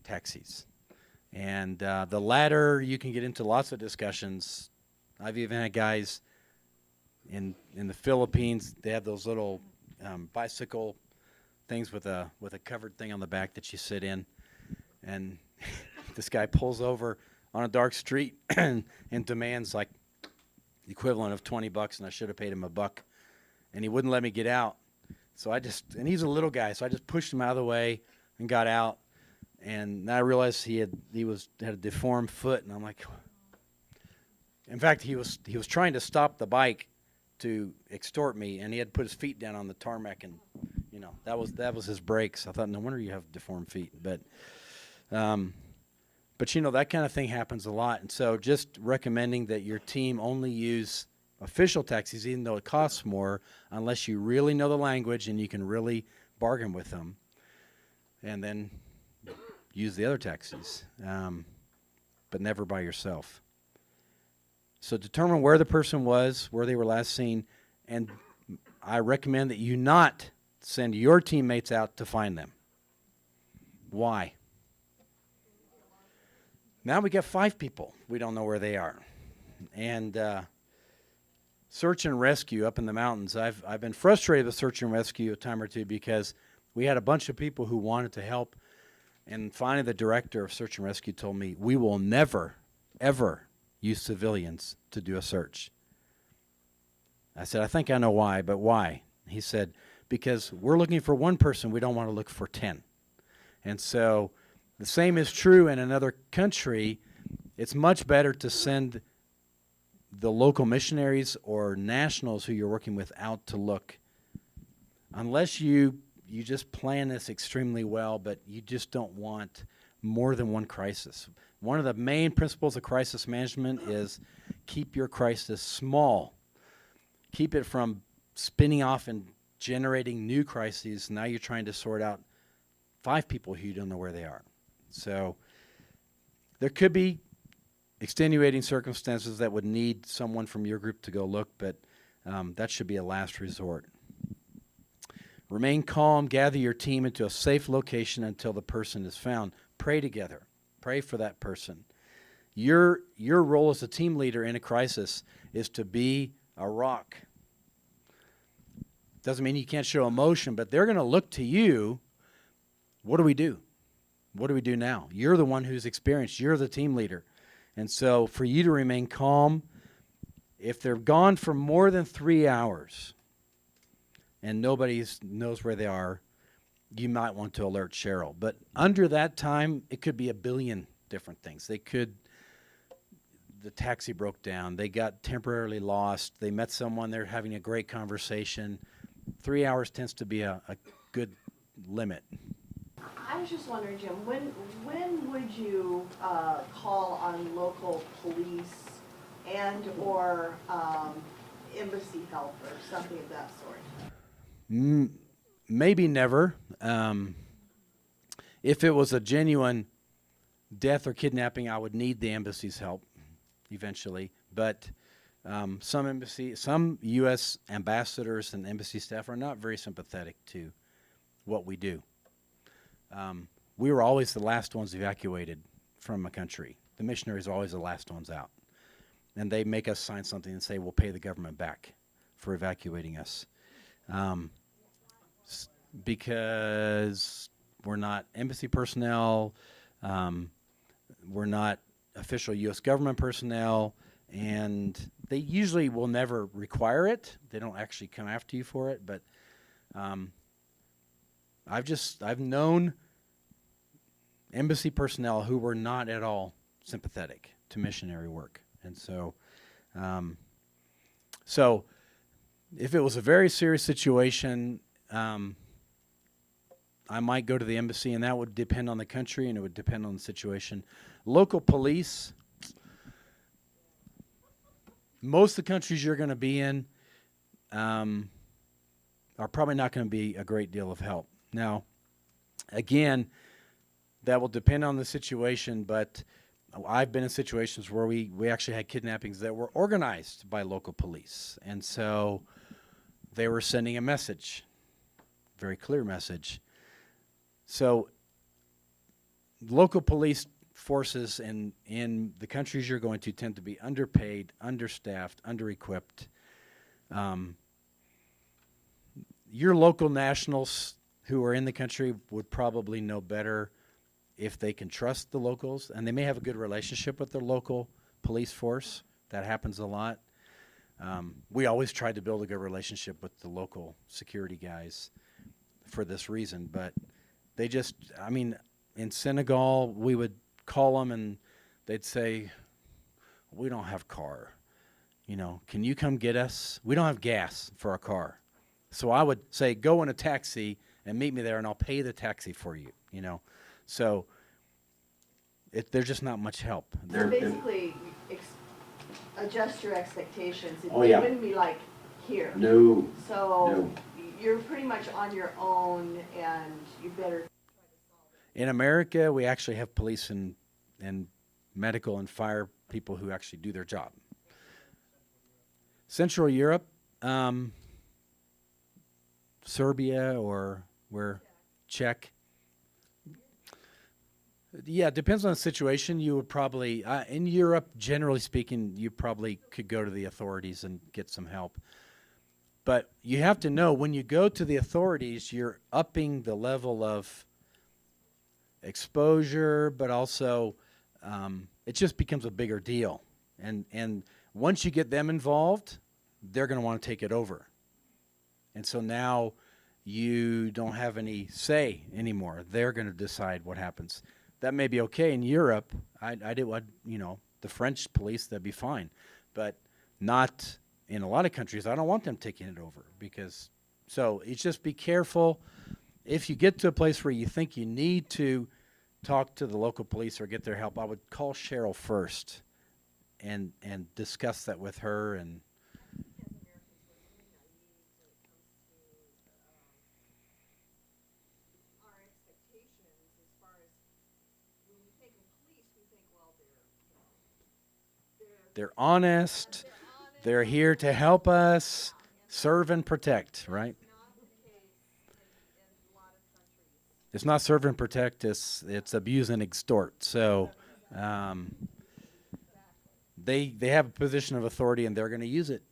taxis. And the latter, you can get into lots of discussions. I've even had guys in the Philippines, they have those little bicycle things with a covered thing on the back that you sit in. And this guy pulls over on a dark street and demands like the equivalent of $20, and I should have paid him $1, and he wouldn't let me get out. So and he's a little guy, so I just pushed him out of the way and got out. And then I realized he had a deformed foot, and I'm like, in fact, he was trying to stop the bike to extort me, and he had put his feet down on the tarmac, and that was his brakes. I thought, no wonder you have deformed feet. But that kind of thing happens a lot, and so just recommending that your team only use official taxis, even though it costs more, unless you really know the language and you can really bargain with them, and then use the other taxis, but never by yourself. So determine where the person was, where they were last seen, and I recommend that you not send your teammates out to find them. Why? Now we got 5 people. We don't know where they are. And search and rescue up in the mountains. I've been frustrated with search and rescue a time or two because we had a bunch of people who wanted to help, and finally the director of search and rescue told me, we will never, ever use civilians to do a search. I said, I think I know why, but why? He said, because we're looking for 1 person, we don't want to look for 10. And so the same is true in another country. It's much better to send the local missionaries or nationals who you're working with out to look, unless you just plan this extremely well, but you just don't want more than 1 crisis. One of the main principles of crisis management is keep your crisis small. Keep it from spinning off and generating new crises. Now you're trying to sort out 5 people who you don't know where they are. So there could be extenuating circumstances that would need someone from your group to go look, but that should be a last resort. Remain calm. Gather your team into a safe location until the person is found. Pray together. Pray for that person. Your role as a team leader in a crisis is to be a rock. Doesn't mean you can't show emotion, but they're going to look to you. What do we do? What do we do now? You're the one who's experienced. You're the team leader. And so for you to remain calm, if they're gone for more than 3 hours and nobody knows where they are, you might want to alert Cheryl. But under that time, it could be a billion different things. The taxi broke down. They got temporarily lost. They met someone. They're having a great conversation. 3 hours tends to be a good limit. I was just wondering, Jim, when would you call on local police and or embassy help or something of that sort? Maybe never. If it was a genuine death or kidnapping, I would need the embassy's help eventually. But some U.S. ambassadors and embassy staff are not very sympathetic to what we do. We were always the last ones evacuated from a country. The missionaries are always the last ones out. And they make us sign something and say, we'll pay the government back for evacuating us. Because we're not embassy personnel, we're not official U.S. government personnel, and they usually will never require it. They don't actually come after you for it, but I've known embassy personnel who were not at all sympathetic to missionary work. And so if it was a very serious situation, I might go to the embassy, and that would depend on the country, and it would depend on the situation. Local police, most of the countries you're going to be in are probably not going to be a great deal of help. Now, again, that will depend on the situation, but I've been in situations where we actually had kidnappings that were organized by local police, and so they were sending a message, very clear message. So local police forces in the countries you're going to tend to be underpaid, understaffed, under-equipped. Your local nationals who are in the country would probably know better if they can trust the locals, and they may have a good relationship with their local police force. That happens a lot. We always tried to build a good relationship with the local security guys for this reason, but they just, I mean, in Senegal, we would call them and they'd say, we don't have car. You know, can you come get us? We don't have gas for our car. So I would say, go in a taxi and meet me there, and I'll pay the taxi for you, you know. So there's just not much help. So basically, adjust your expectations. It Oh, yeah. wouldn't be like here. No. So you're pretty much on your own, and you better. In America, we actually have police and medical and fire people who actually do their job. Central Europe, Serbia or where Czech. Yeah, it depends on the situation. You would probably, in Europe, generally speaking, you probably could go to the authorities and get some help. But you have to know, when you go to the authorities, you're upping the level of exposure, but also it just becomes a bigger deal. And once you get them involved, they're going to want to take it over. And so now you don't have any say anymore. They're going to decide what happens. That may be okay in Europe. You know, the French police, that'd be fine. But not in a lot of countries. I don't want them taking it over because, so it's just be careful. If you get to a place where you think you need to talk to the local police or get their help, I would call Cheryl first and discuss that with her. And they're honest. They're here to help us serve and protect, right? It's not serve and protect. It's abuse and extort. So they have a position of authority and they're going to use it,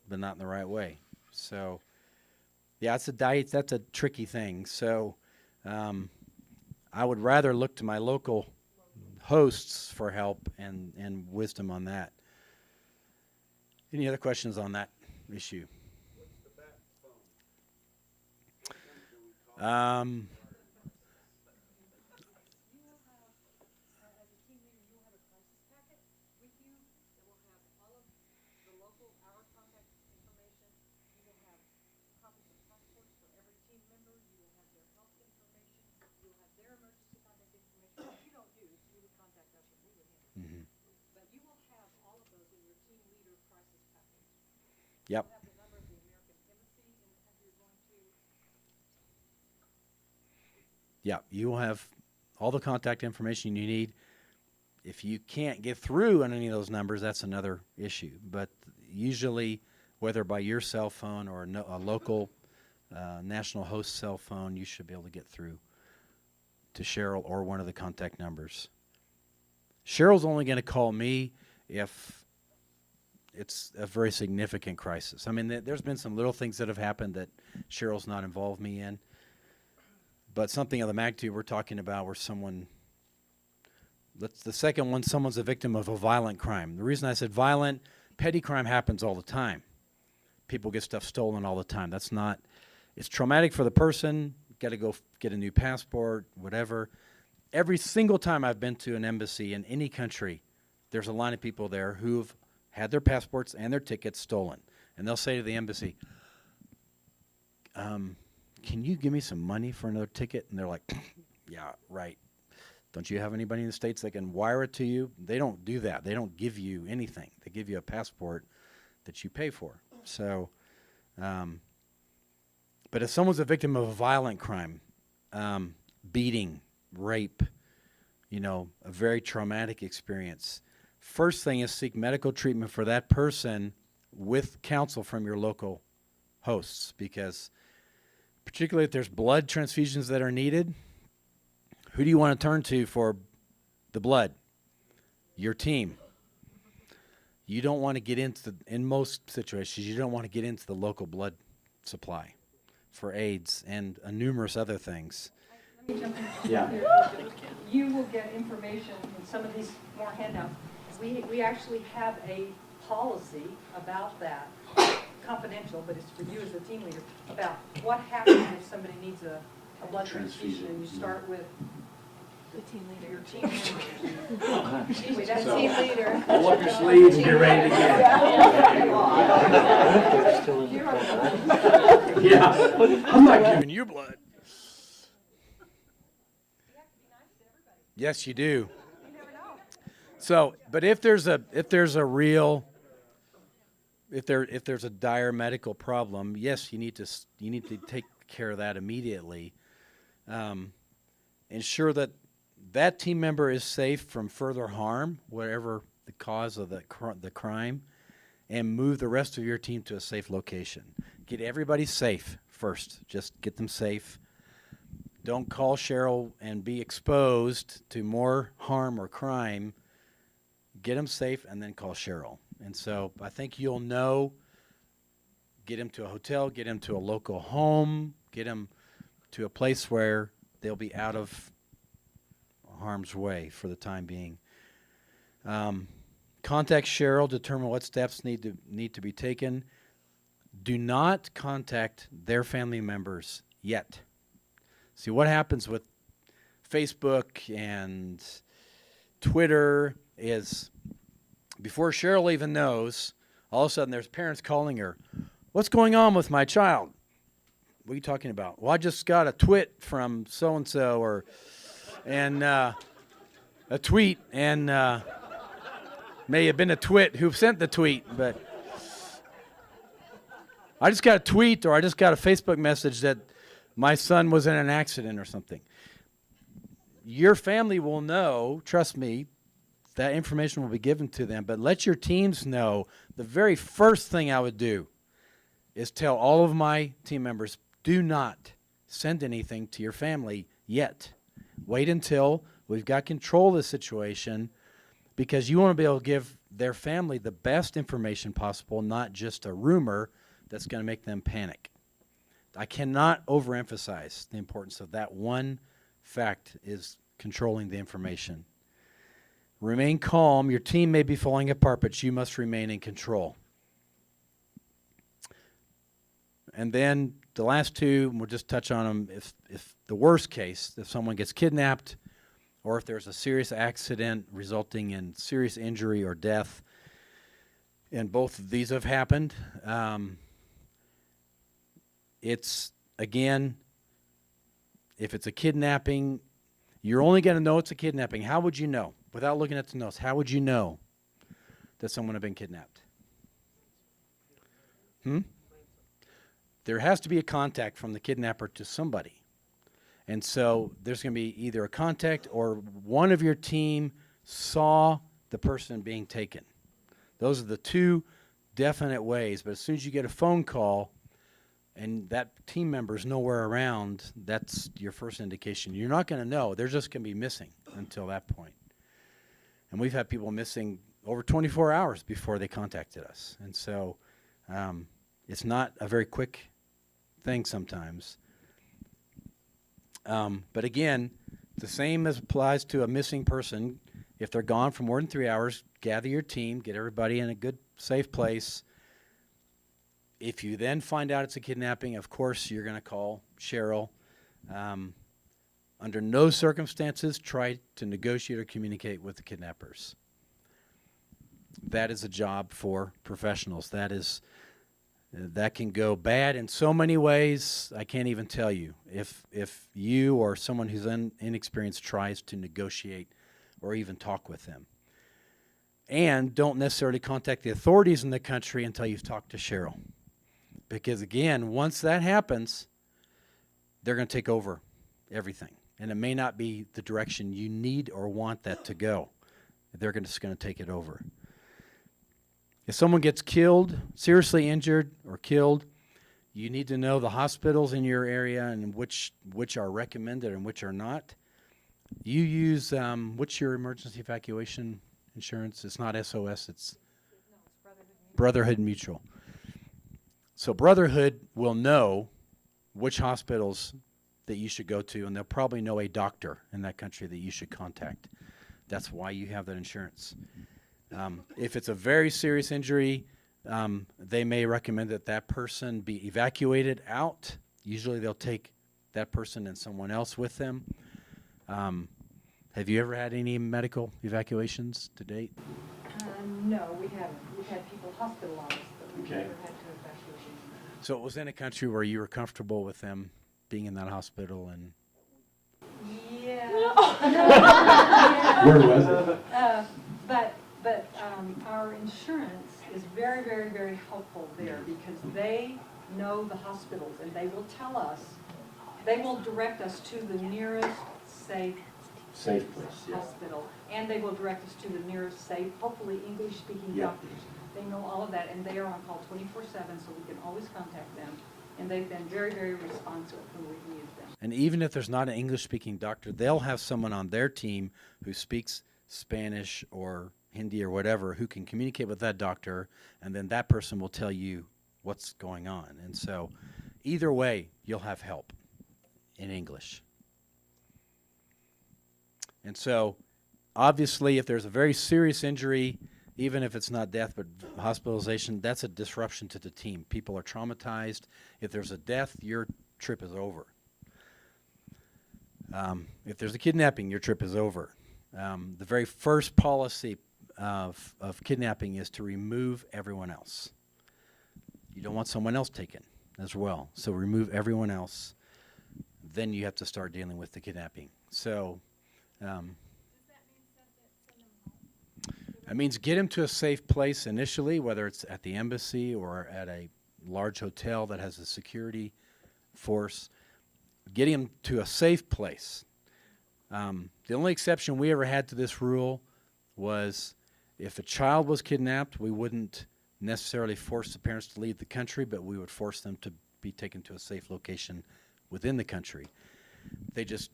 but not in the right way. So yeah, that's a tricky thing. So I would rather look to my local hosts for help and wisdom on that. Any other questions on that issue? Yep. Yeah, you will have all the contact information you need. If you can't get through on any of those numbers, that's another issue. But usually, whether by your cell phone or a local national host cell phone, you should be able to get through to Cheryl or one of the contact numbers. Cheryl's only going to call me if it's a very significant crisis. I mean, there's been some little things that have happened that Cheryl's not involved me in. But something of the magnitude we're talking about where someone, the second one, someone's a victim of a violent crime. The reason I said violent, petty crime happens all the time. People get stuff stolen all the time. That's not, it's traumatic for the person, got to go get a new passport, whatever. Every single time I've been to an embassy in any country, there's a line of people there who've had their passports and their tickets stolen. And they'll say to the embassy, can you give me some money for another ticket? And they're like, yeah, right. Don't you have anybody in the States that can wire it to you? They don't do that. They don't give you anything. They give you a passport that you pay for. So, but if someone's a victim of a violent crime, beating, rape, you know, a very traumatic experience, first thing is seek medical treatment for that person with counsel from your local hosts, because particularly if there's blood transfusions that are needed, who do you want to turn to for the blood? Your team. You don't want to get into, in most situations, you don't want to get into the local blood supply for AIDS and numerous other things. Let Yeah. You will get information in some of these more handouts. We actually have a policy about that, confidential, but it's for you as a team leader, about what happens if somebody needs a blood transfusion. And you start with The team leader. your team members. Anyway, that's team leader. Pull up your sleeves and get ready to get. Yeah. I'm not giving you blood. Yes, you do. So, but if there's a dire medical problem, yes, you need to take care of that immediately. Ensure that that team member is safe from further harm, whatever the cause of the crime, and move the rest of your team to a safe location. Get everybody safe first. Just get them safe. Don't call Cheryl and be exposed to more harm or crime. Get them safe and then call Cheryl. And so I think you'll know, get him to a hotel, get him to a local home, get him to a place where they'll be out of harm's way for the time being. Contact Cheryl, determine what steps need to be taken. Do not contact their family members yet. See, what happens with Facebook and Twitter is before Cheryl even knows, all of a sudden there's parents calling her, "What's going on with my child?" "What are you talking about?" "Well, I just got a twit from so-and-so," and a tweet, and may have been a twit who sent the tweet, but I just got a tweet or I just got a Facebook message that my son was in an accident or something. Your family will know, trust me, that information will be given to them, but let your teams know. The very first thing I would do is tell all of my team members, do not send anything to your family yet. Wait until we've got control of the situation, because you want to be able to give their family the best information possible, not just a rumor that's going to make them panic. I cannot overemphasize the importance of that one fact, is controlling the information. Remain calm. Your team may be falling apart, but you must remain in control. And then the last two, and we'll just touch on them. If the worst case, if someone gets kidnapped, or if there's a serious accident resulting in serious injury or death, and both of these have happened, it's, again, if it's a kidnapping, you're only going to know it's a kidnapping. How would you know? Without looking at the notes, how would you know that someone had been kidnapped? There has to be a contact from the kidnapper to somebody. And so there's going to be either a contact or one of your team saw the person being taken. Those are the two definite ways. But as soon as you get a phone call and that team member's nowhere around, that's your first indication. You're not going to know. They're just going to be missing until that point. And we've had people missing over 24 hours before they contacted us. And so it's not a very quick thing sometimes. But again, the same as applies to a missing person. If they're gone for more than 3 hours, gather your team, get everybody in a good, safe place. If you then find out it's a kidnapping, of course, you're going to call Cheryl. Under no circumstances, try to negotiate or communicate with the kidnappers. That is a job for professionals. That can go bad in so many ways, I can't even tell you. If you or someone who's inexperienced tries to negotiate or even talk with them. And don't necessarily contact the authorities in the country until you've talked to Cheryl. Because again, once that happens, they're going to take over everything. And it may not be the direction you need or want that to go. They're just going to take it over. If someone gets killed, seriously injured or killed, you need to know the hospitals in your area and which are recommended and which are not. You use, what's your emergency evacuation insurance? It's not SOS, it's Brotherhood Mutual. So Brotherhood will know which hospitals that you should go to, and they'll probably know a doctor in that country that you should contact. That's why you have that insurance. If it's a very serious injury, they may recommend that that person be evacuated out. Usually they'll take that person and someone else with them. Have you ever had any medical evacuations to date? No, we haven't. We've had people hospitalized, but we've Okay. never had to evacuate them. So it was in a country where you were comfortable with them being in that hospital, and Yeah. where was it? But our insurance is very, very, very helpful there because they know the hospitals and they will tell us, they will direct us to the nearest safe hospital. And they will direct us to the nearest safe, hopefully English-speaking doctors. They know all of that and they are on call 24/7, so we can always contact them. And they've been very, very responsive when we've used them. And even if there's not an English-speaking doctor, they'll have someone on their team who speaks Spanish or Hindi or whatever who can communicate with that doctor, and then that person will tell you what's going on. And so either way, you'll have help in English. And so obviously if there's a very serious injury, even if it's not death but hospitalization, that's a disruption to the team. People are traumatized. If there's a death, your trip is over. If there's a kidnapping, your trip is over. The very first policy of kidnapping is to remove everyone else. You don't want someone else taken as well. So remove everyone else. Then you have to start dealing with the kidnapping. So that means get him to a safe place initially, whether it's at the embassy or at a large hotel that has a security force. Get him to a safe place. The only exception we ever had to this rule was if a child was kidnapped, we wouldn't necessarily force the parents to leave the country, but we would force them to be taken to a safe location within the country. They just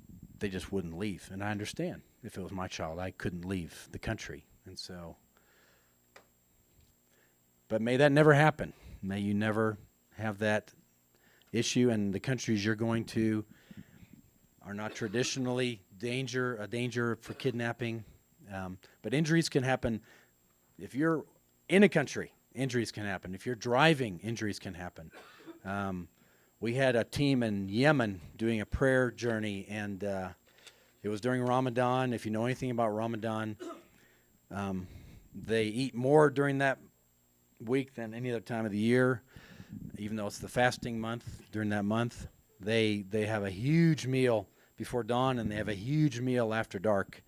wouldn't leave, and I understand. If it was my child, I couldn't leave the country, and so. But may that never happen. May you never have that issue, and the countries you're going to are not traditionally a danger for kidnapping. But injuries can happen. If you're in a country, injuries can happen. If you're driving, injuries can happen. We had a team in Yemen doing a prayer journey, and it was during Ramadan. If you know anything about Ramadan, they eat more during that week than any other time of the year. Even though it's the fasting month, during that month, they have a huge meal before dawn, and they have a huge meal after dark.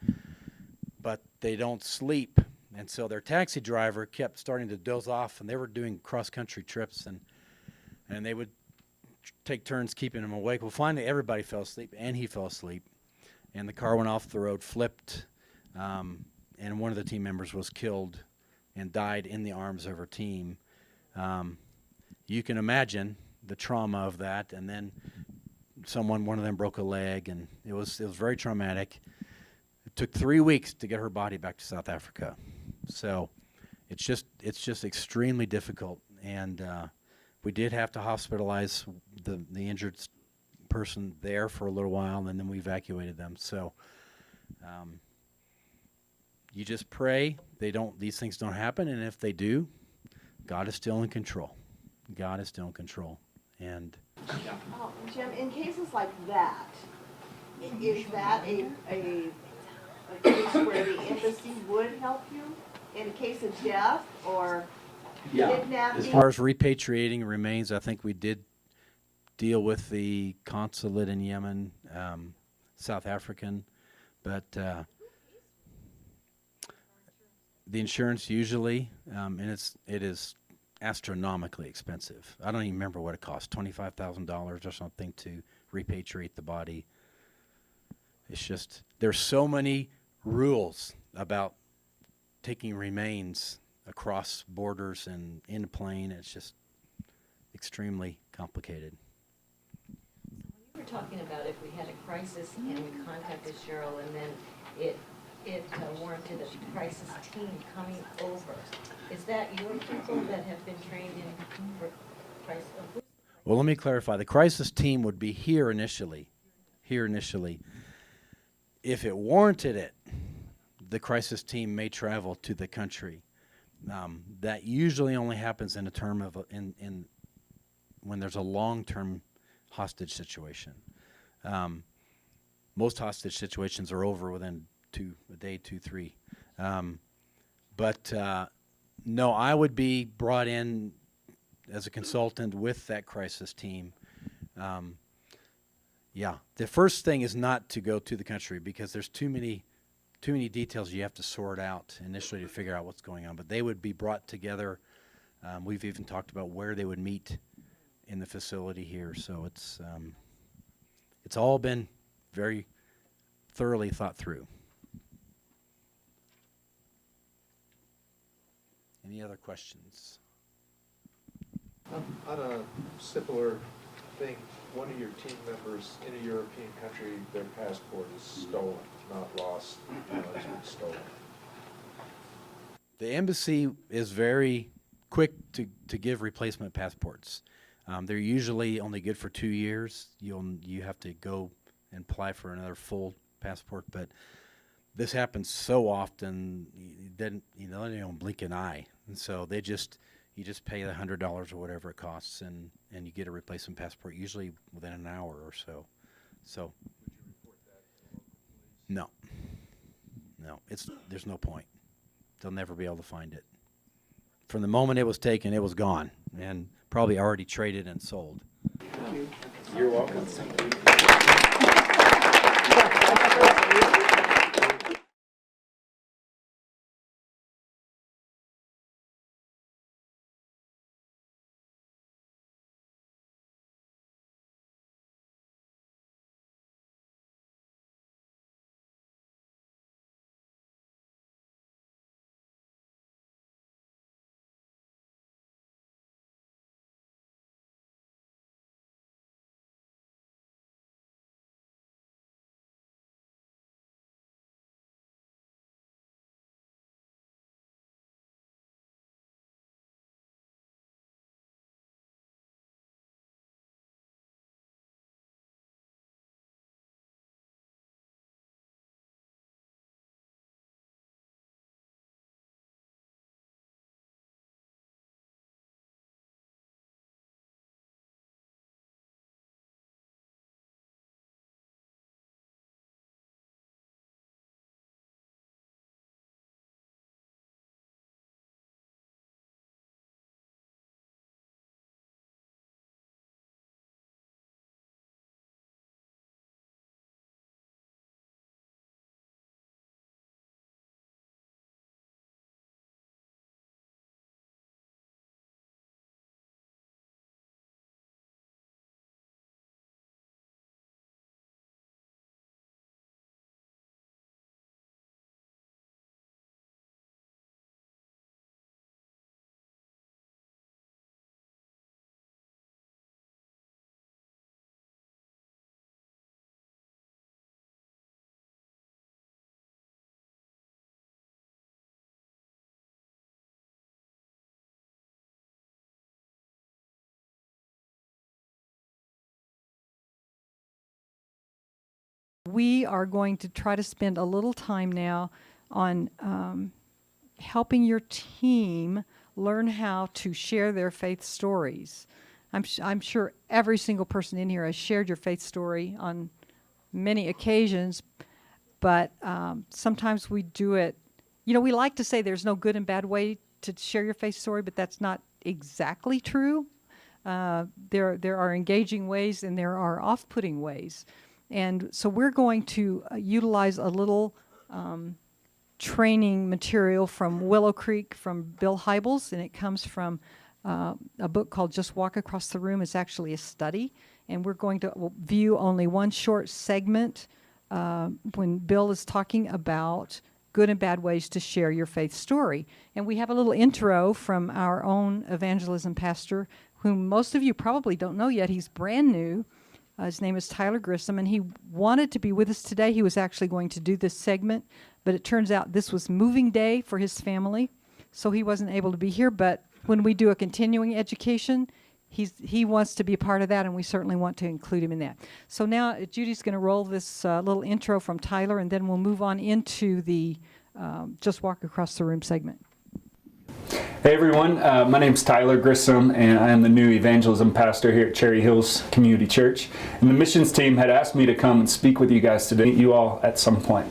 But they don't sleep, and so their taxi driver kept starting to doze off, and they were doing cross-country trips, and they would take turns keeping him awake. Well, finally, everybody fell asleep, and he fell asleep, and the car went off the road, flipped, and one of the team members was killed and died in the arms of her team. You can imagine the trauma of that, and then one of them broke a leg, and it was very traumatic. It took 3 weeks to get her body back to South Africa. So it's just extremely difficult, and we did have to hospitalize the injured person there for a little while, and then we evacuated them. So you just pray these things don't happen, and if they do, God is still in control. God is still in control. And Jim, in cases like that, is that a case where the embassy would help you in case of death or kidnapping? as far as repatriating remains, I think we did deal with the consulate in Yemen, South African, but the insurance usually, and it is astronomically expensive. I don't even remember what it cost, $25,000 or something to repatriate the body. It's just, there's so many rules about taking remains across borders and in a plane. It's just extremely complicated. We were talking about if we had a crisis and we contacted Cheryl and then it warranted a crisis team coming over. Is that your people that have been trained in for crisis? Well, let me clarify. The crisis team would be here initially here initially. If it warranted it, the crisis team may travel to the country. That usually only happens in a term of when there's a long-term hostage situation. Most hostage situations are over within a day, 2, 3. No, I would be brought in as a consultant with that crisis team. Yeah, the first thing is not to go to the country because there's too many details you have to sort out initially to figure out what's going on. But they would be brought together. We've even talked about where they would meet in the facility here. So it's all been very thoroughly thought through. Any other questions? On a simpler thing, one of your team members in a European country, their passport is stolen, not lost, it's been stolen. The embassy is very quick to give replacement passports. They're usually only good for 2 years. You have to go and apply for another full passport, but this happens so often, they don't blink an eye, and so you just pay the $100 or whatever it costs, and you get a replacement passport usually within an hour or so. So, no, there's no point. They'll never be able to find it. From the moment it was taken, it was gone, and probably already traded and sold. You're welcome. We are going to try to spend a little time now on helping your team learn how to share their faith stories. I'm sure every single person in here has shared your faith story on many occasions, but sometimes we do it, we like to say there's no good and bad way to share your faith story, but that's not exactly true. There are engaging ways and there are off-putting ways. And so we're going to utilize a little training material from Willow Creek from Bill Hybels, and it comes from a book called Just Walk Across the Room. It's actually a study, and we're going to view only one short segment when Bill is talking about good and bad ways to share your faith story. And we have a little intro from our own evangelism pastor, whom most of you probably don't know yet. He's brand new. His name is Tyler Grissom, and he wanted to be with us today. He was actually going to do this segment, but it turns out this was moving day for his family, so he wasn't able to be here. But when we do a continuing education, he wants to be a part of that, and we certainly want to include him in that. So now Judy's going to roll this little intro from Tyler, and then we'll move on into the Just Walk Across the Room segment. Hey everyone, my name's Tyler Grissom, and I am the new evangelism pastor here at Cherry Hills Community Church. And the missions team had asked me to come and speak with you guys today, meet you all at some point.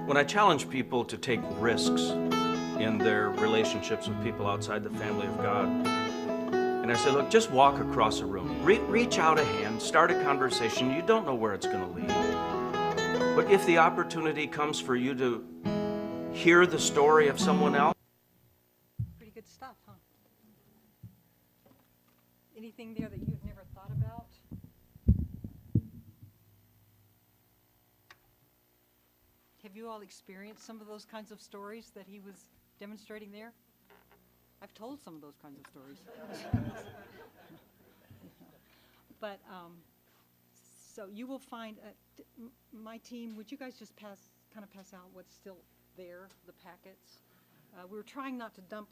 When I challenge people to take risks in their relationships with people outside the family of God, and I say, look, just walk across a room. Reach out a hand, start a conversation. You don't know where it's going to lead. But if the opportunity comes for you to hear the story of someone else, Pretty good stuff, huh? Anything there that you've never thought about? Have you all experienced some of those kinds of stories that he was demonstrating there? I've told some of those kinds of stories. But, so you will find, my team, would you guys just kind of pass out what's still there, the packets? We're trying not to dump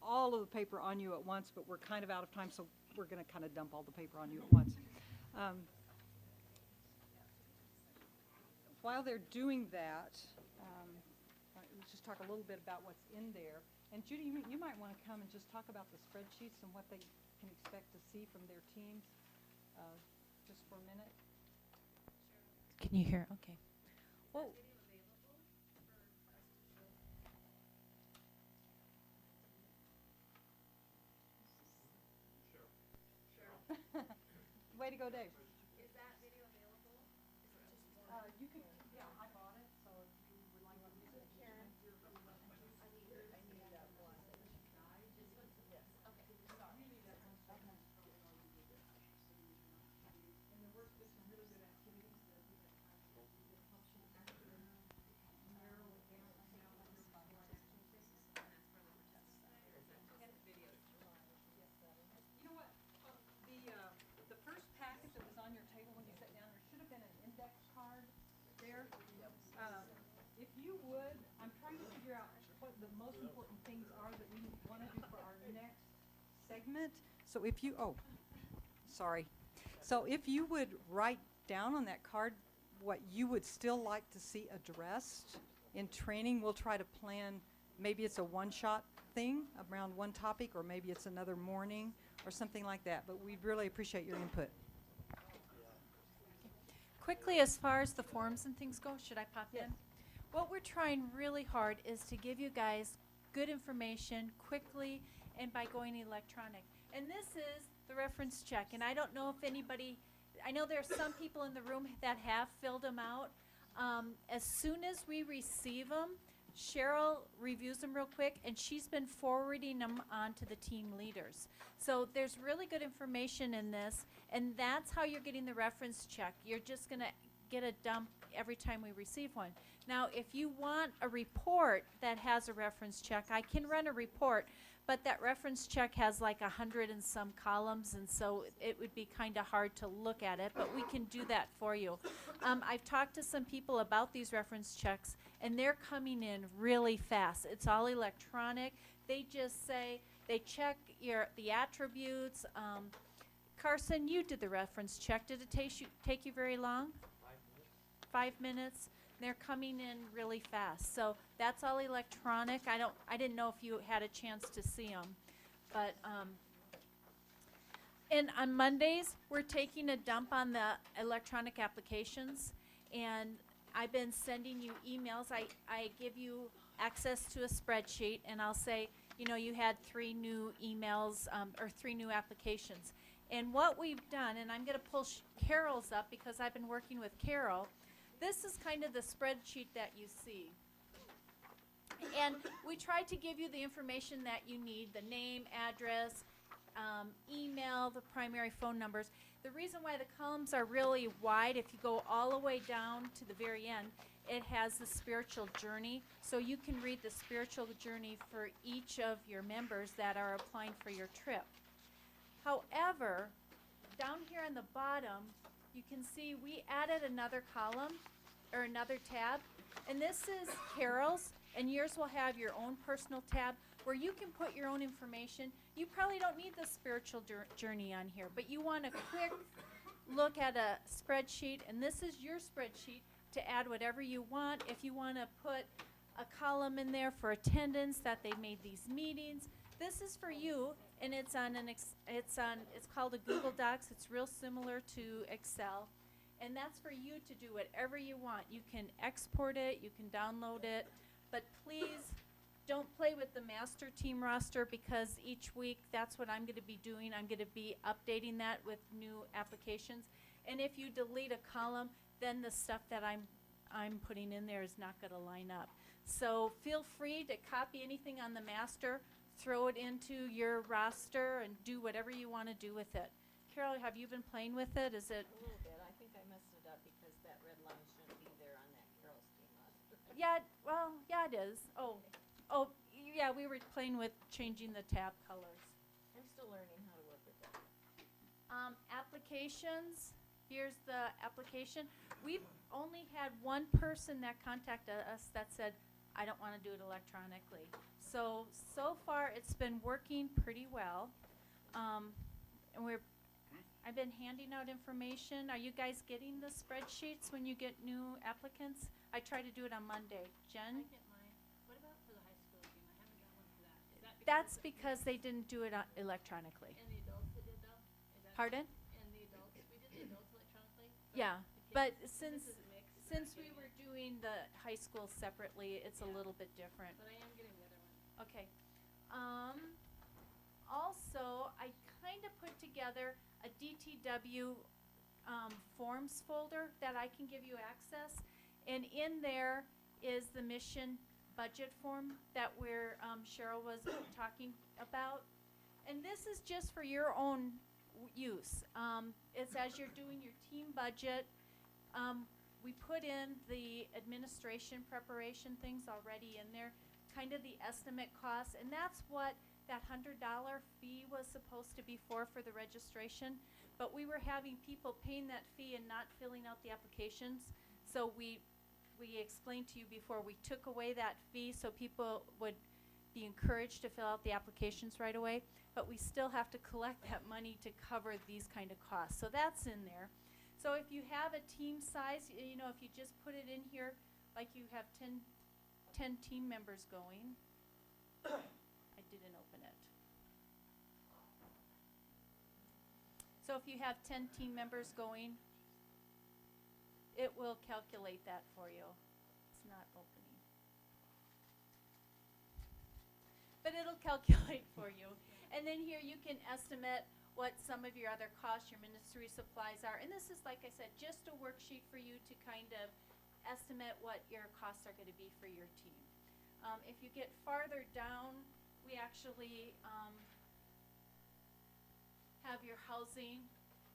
all of the paper on you at once, but we're kind of out of time, so we're going to kind of dump all the paper on you at once. While they're doing that, let's just talk a little bit about what's in there. And Judy, you might want to come and just talk about the spreadsheets and what they can expect to see from their teams, just for a minute. Can you hear? Okay. Whoa. Way to go, Dave. Is that video available? You can, yeah, I bought it, so if you would like to use it. Karen. You know what, the first packet that was on your table when you sat down, there should have been an index card there. If you would, I'm trying to figure out what the most important things are that we want to do for our next segment. So if you, oh, sorry. So if you would write down on that card what you would still like to see addressed in training, we'll try to plan, maybe it's a one-shot thing around one topic, or maybe it's another morning or something like that, but we'd really appreciate your input. Quickly, as far as the forms and things go, should I pop Yes. in? What we're trying really hard is to give you guys good information quickly and by going electronic. And this is the reference check. And I don't know if anybody, I know there are some people in the room that have filled them out. As soon as we receive them, Cheryl reviews them real quick, and she's been forwarding them on to the team leaders. So there's really good information in this, and that's how you're getting the reference check. You're just going to get a dump every time we receive one. Now, if you want a report that has a reference check, I can run a report, but that reference check has like 100 and some columns, and so it would be kind of hard to look at it, but we can do that for you. I've talked to some people about these reference checks, and they're coming in really fast. It's all electronic. They just say, they check the attributes. Carson, you did the reference check. Did it take you very long? 5 minutes. They're coming in really fast. So that's all electronic. I didn't know if you had a chance to see them. But and on Mondays, we're taking a dump on the electronic applications, and I've been sending you emails. I give you access to a spreadsheet, and I'll say, you know, you had 3 new emails, or 3 new applications. And what we've done, and I'm gonna pull Carol's up because I've been working with Carol, this is kind of the spreadsheet that you see. And we tried to give you the information that you need, the name, address, email, the primary phone numbers. The reason why the columns are really wide, if you go all the way down to the very end, it has the spiritual journey. So you can read the spiritual journey for each of your members that are applying for your trip. However, down here on the bottom, you can see we added another column or another tab. And this is Carol's, and yours will have your own personal tab where you can put your own information. You probably don't need the spiritual journey on here, but you want a quick look at a spreadsheet, and this is your spreadsheet to add whatever you want. If you want to put a column in there for attendance, that they made these meetings, this is for you, and it's on it's called a Google Docs. It's real similar to Excel. And that's for you to do whatever you want. You can export it, you can download it, but please don't play with the master team roster, because each week that's what I'm going to be doing. I'm going to be updating that with new applications. And if you delete a column, then the stuff that I'm putting in there is not going to line up. So feel free to copy anything on the master, throw it into your roster, and do whatever you want to do with it. Carol, have you been playing with it? Is it? A little bit. I think I messed it up because that red line shouldn't be there on that Carol's team list. Yeah, well, yeah, it is. Oh, yeah, we were playing with changing the tab colors. I'm still learning how to work with it. Applications, here's the application. We've only had one person that contacted us that said, I don't want to do it electronically. So far it's been working pretty well. And I've been handing out information. Are you guys getting the spreadsheets when you get new applicants? I try to do it on Monday. Jen? I get mine. What about for the high school team? I haven't got one for that. Is that That's because they didn't do it electronically. and the adults that did though? Is that Pardon? And the adults, we did the adults electronically? Yeah, The but kids? since This is a mix, so since I'm we getting were it. doing the high school separately, it's a Yeah. little bit different. But I am getting the other one. Okay. Also, I kind of put together a DTW forms folder that I can give you access, and in there is the mission budget form that Cheryl was talking about. And this is just for your own use. It's as you're doing your team budget. We put in the administration preparation things already in there, kind of the estimate costs, and that's what that $100 fee was supposed to be for the registration. But we were having people paying that fee and not filling out the applications. So we explained to you before, we took away that fee so people would be encouraged to fill out the applications right away. But we still have to collect that money to cover these kind of costs. So that's in there. So if you have a team size, you know, if you just put it in here, like you have 10 team members going. I didn't open it. So if you have 10 team members going, it will calculate that for you. It's not opening. But it'll calculate for you. And then here you can estimate what some of your other costs, your ministry supplies are. And this is, like I said, just a worksheet for you to kind of estimate what your costs are going to be for your team. If you get farther down, we actually have your housing,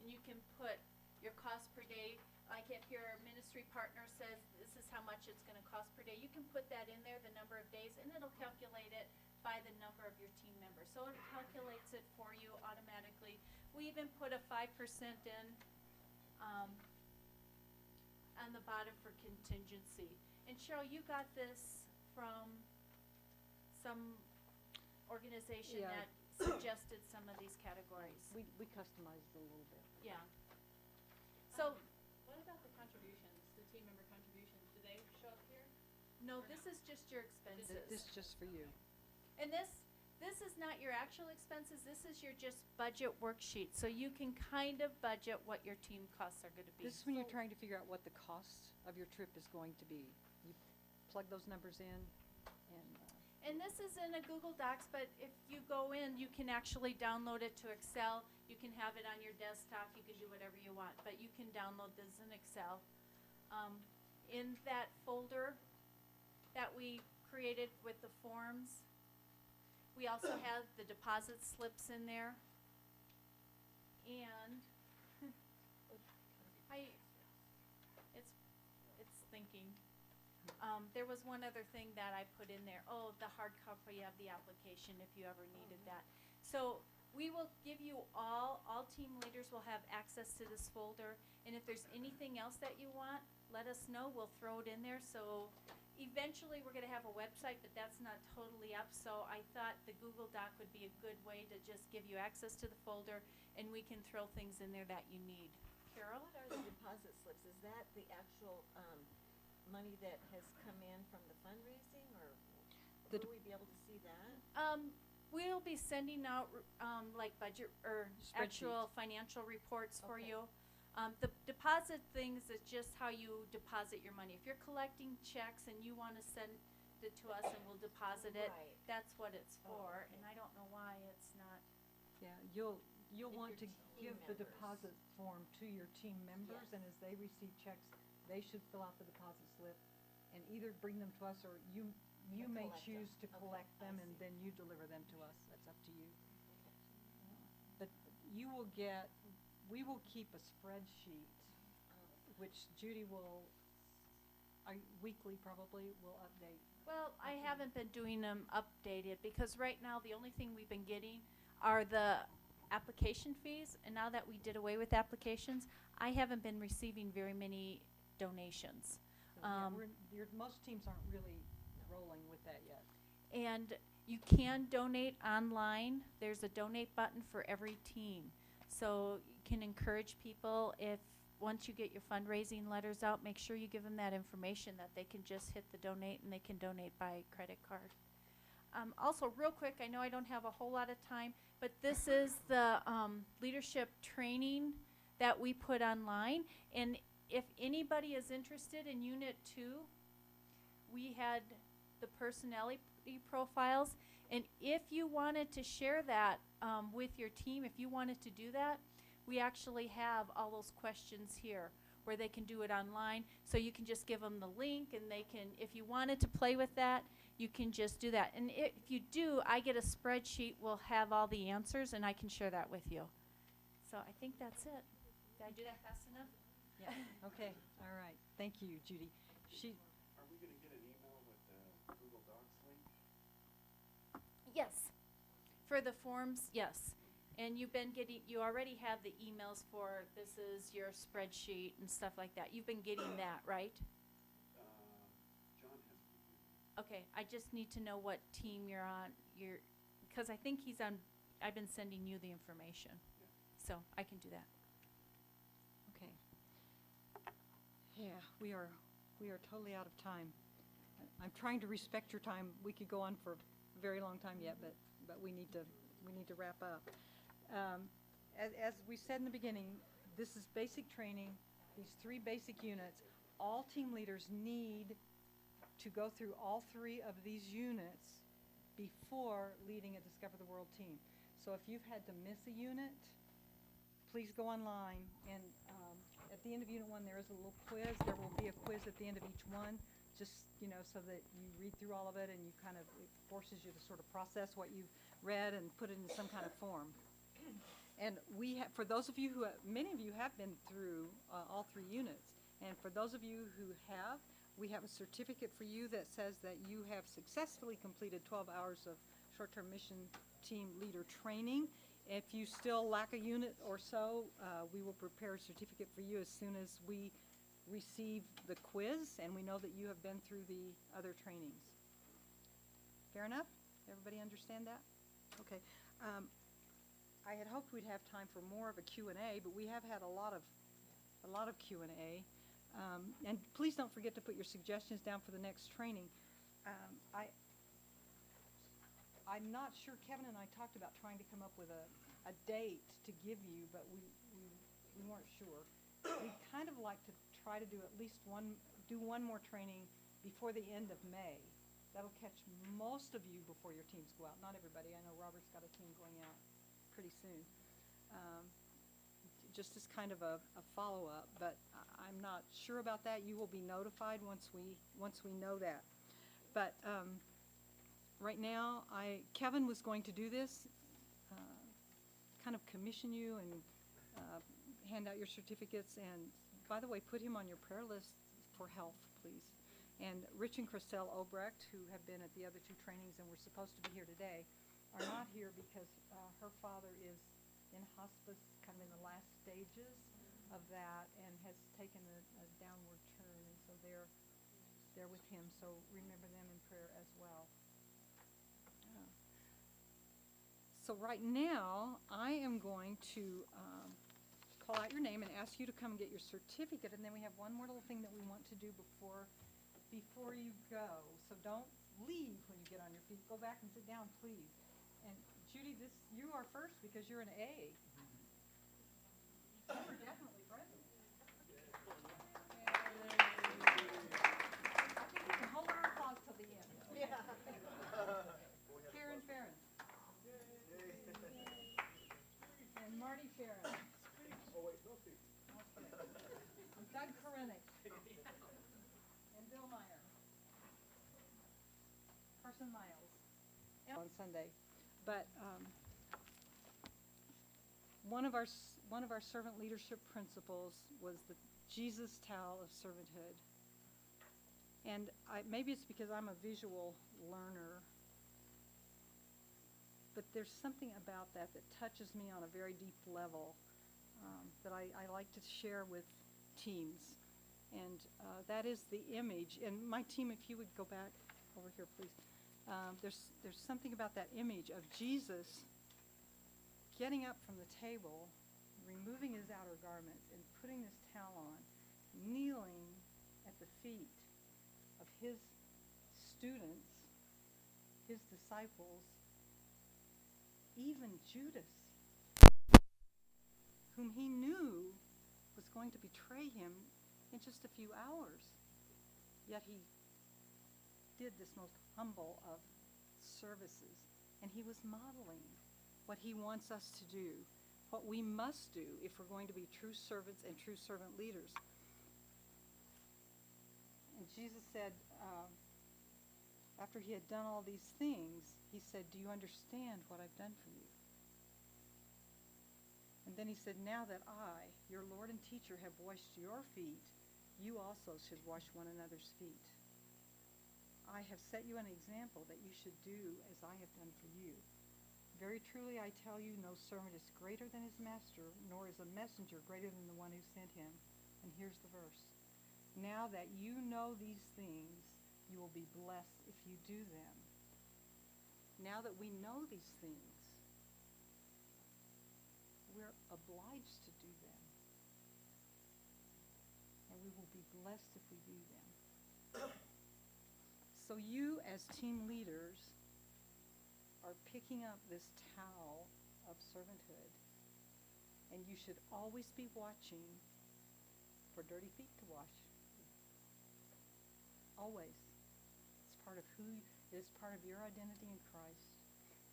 and you can put your cost per day. Like if your ministry partner says this is how much it's going to cost per day, you can put that in there, the number of days, and it'll calculate it by the number of your team members. So it calculates it for you automatically. We even put a 5% in on the bottom for contingency. And Cheryl, you got this from some organization Yeah. that suggested some of these categories. We customized it a little bit. Yeah. So, What about the contributions, the team member contributions? Do they show up here? no, Or this no? is just your expenses. This is just for you. And this is not your actual expenses, this is your just budget worksheet. So you can kind of budget what your team costs are gonna be. This is when you're trying to figure out what the cost of your trip is going to be. You plug those numbers in and And this is in a Google Docs, but if you go in, you can actually download it to Excel. You can have it on your desktop. You can do whatever you want, but you can download this in Excel. In that folder that we created with the forms, we also have the deposit slips in there. And it's thinking. There was one other thing that I put in there. Oh, the hard copy of the application if you ever needed that. So we will give you all team leaders will have access to this folder. And if there's anything else that you want, let us know. We'll throw it in there. So eventually we're going to have a website, but that's not totally up. So I thought the Google Doc would be a good way to just give you access to the folder, and we can throw things in there that you need. Carol? What are the deposit slips? Is that the actual money that has come in from the fundraising, or will we be able to see that? We'll be sending out like budget or actual financial reports for you. The deposit things is just how you deposit your money. If you're collecting checks and you want to send it to us and we'll deposit it, Right. that's what it's for. okay. And I don't know why it's not. Yeah, you'll If want to your give team the members. deposit form to your team members, Yes. and as they receive checks, they should fill out the deposit slip and either bring them to us, or you And may collect them. choose to Okay, collect I them and see. then you deliver them to us. That's up to you. But you will get, we will keep a spreadsheet, which Judy will, weekly probably, will update. Well, I haven't been doing them updated because right now the only thing we've been getting are the application fees. And now that we did away with applications, I haven't been receiving very many donations. So, yeah, most teams aren't really rolling with that yet. And you can donate online. There's a donate button for every team. So you can encourage people, if once you get your fundraising letters out, make sure you give them that information that they can just hit the donate and they can donate by credit card. Also, real quick, I know I don't have a whole lot of time, but this is the leadership training that we put online. And if anybody is interested in Unit 2, we had the personality profiles. And if you wanted to share that with your team, if you wanted to do that, we actually have all those questions here where they can do it online. So you can just give them the link and they can, if you wanted to play with that, you can just do that. And if you do, I get a spreadsheet, we'll have all the answers and I can share that with you. So I think that's it. Did I do that fast enough? Yeah, okay, all right. Thank you, Judy. Are we gonna get an email with the Google Docs link? Yes. For the forms, yes. And you've been getting, you already have the emails for this is your spreadsheet and stuff like that. You've been getting that, right? John has. Okay, I just need to know what team you're on. Because I think he's on, I've been sending you the information. Yeah. So I can do that. Okay. Yeah, we are totally out of time. I'm trying to respect your time. We could go on for a very long time yet, but we need to wrap up. As we said in the beginning, this is basic training, these 3 basic units. All team leaders need to go through all 3 of these units before leading a Discover the World team. So if you've had to miss a unit, please go online, and at the end of Unit 1 there is a little quiz. There will be a quiz at the end of each one, just, so that you read through all of it and you it forces you to sort of process what you've read and put it in some kind of form. And for those of you many of you have been through all 3 units, and for those of you who have, we have a certificate for you that says that you have successfully completed 12 hours of short-term mission team leader training. If you still lack a unit or so, we will prepare a certificate for you as soon as we receive the quiz and we know that you have been through the other trainings. Fair enough? Everybody understand that? Okay. I had hoped we'd have time for more of a Q&A, but we have had a lot of Q&A. And please don't forget to put your suggestions down for the next training. I'm not sure, Kevin and I talked about trying to come up with a date to give you, but we weren't sure. We'd kind of like to try to do at least one more training before the end of May. That'll catch most of you before your teams go out. Not everybody. I know Robert's got a team going out pretty soon. Just as kind of a follow-up, but I'm not sure about that. You will be notified once we know that. But right now, Kevin was going to do this, kind of commission you and hand out your certificates. And by the way, put him on your prayer list for health, please. And Rich and Christelle Obrecht, who have been at the other two trainings and were supposed to be here today, are not here because her father is in hospice, kind of in the last stages of that, and has taken a downward turn, and so they're with him. So remember them in prayer as well. So right now, I am going to call out your name and ask you to come and get your certificate, and then we have one more little thing that we want to do before you go. So don't leave when you get on your feet. Go back and sit down, please. And Judy, you are first because you're an A. You were definitely present. I think we can hold our applause till the end. Yeah. Karen Farron. And Marty Farron. Oh, wait, no speak. And Doug Korenick. And Bill Meyer. Carson Miles. On Sunday. But one of our servant leadership principles was the Jesus towel of servanthood. And maybe it's because I'm a visual learner, but there's something about that touches me on a very deep level that I like to share with teams. And that is the image. And my team, if you would go back over here, please. There's something about that image of Jesus getting up from the table, removing his outer garments, and putting this towel on, kneeling at the feet of his students, his disciples, even Judas, whom he knew was going to betray him in just a few hours. Yet he did this most humble of services, and he was modeling what he wants us to do, what we must do if we're going to be true servants and true servant leaders. And Jesus said, after he had done all these things, he said, "Do you understand what I've done for you?" And then he said, "Now that I, your Lord and teacher, have washed your feet, you also should wash one another's feet. I have set you an example that you should do as I have done for you. Very truly I tell you, no servant is greater than his master, nor is a messenger greater than the one who sent him." And here's the verse. "Now that you know these things, you will be blessed if you do them." Now that we know these things, we're obliged to do them. And we will be blessed if we do them. So you, as team leaders, are picking up this towel of servanthood. And you should always be watching for dirty feet to wash. Always. It's part of it is part of your identity in Christ.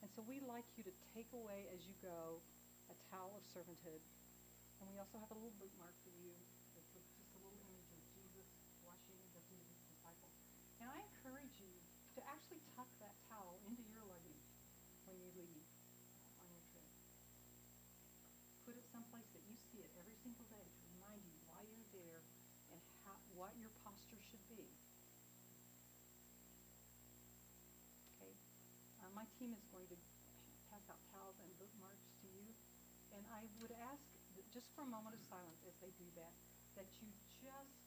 And so we'd like you to take away as you go a towel of servanthood. And we also have a little bookmark for you. It's just a little image of Jesus washing the feet of his disciples. And I encourage you to actually tuck that towel into your luggage when you leave on your trip. Put it someplace that you see it every single day to remind you why you're there and what your posture should be. Okay? My team is going to pass out towels and bookmarks to you. And I would ask that just for a moment of silence as they do that, that you just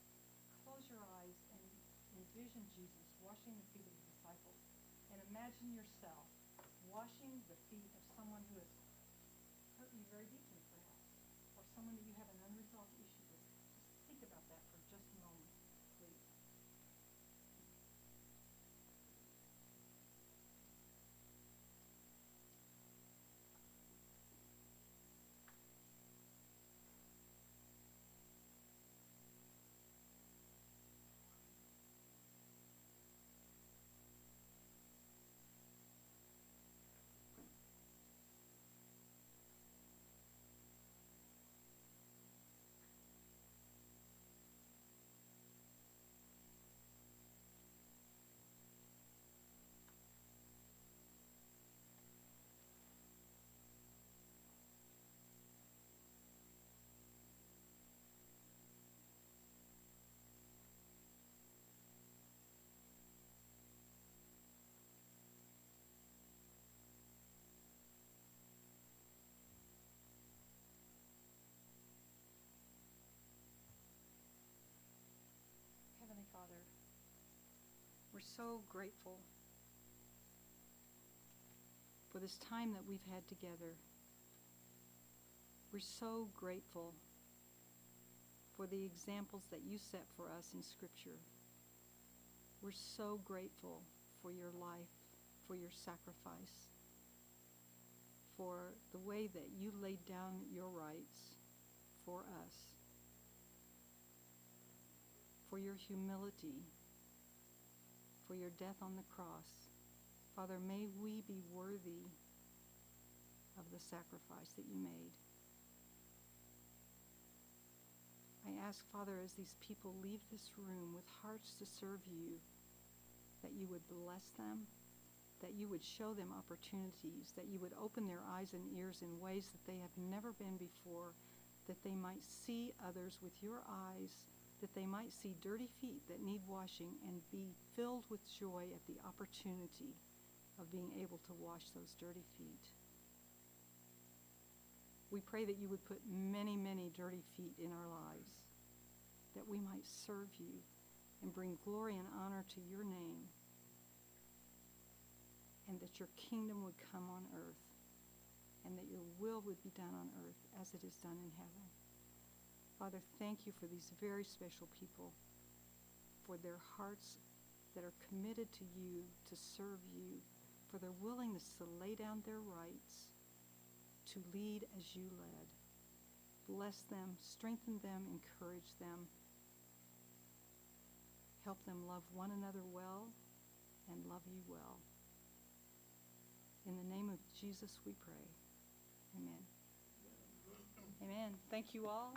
close your eyes and envision Jesus washing the feet of the disciples. And imagine yourself washing the feet of someone who has hurt you very deeply, perhaps, or someone that you have an unresolved issue with. Just think about that for just a moment, please. We're so grateful for this time that we've had together. We're so grateful for the examples that you set for us in Scripture. We're so grateful for your life, for your sacrifice, for the way that you laid down your rights for us, for your humility, for your death on the cross. Father, may we be worthy of the sacrifice that you made. I ask, Father, as these people leave this room with hearts to serve you, that you would bless them, that you would show them opportunities, that you would open their eyes and ears in ways that they have never been before, that they might see others with your eyes, that they might see dirty feet that need washing and be filled with joy at the opportunity of being able to wash those dirty feet. We pray that you would put many, many dirty feet in our lives, that we might serve you and bring glory and honor to your name, and that your kingdom would come on earth, and that your will would be done on earth as it is done in heaven. Father, thank you for these very special people, for their hearts that are committed to you, to serve you, for their willingness to lay down their rights, to lead as you led. Bless them, strengthen them, encourage them. Help them love one another well and love you well. In the name of Jesus we pray. Amen. Amen. Thank you all.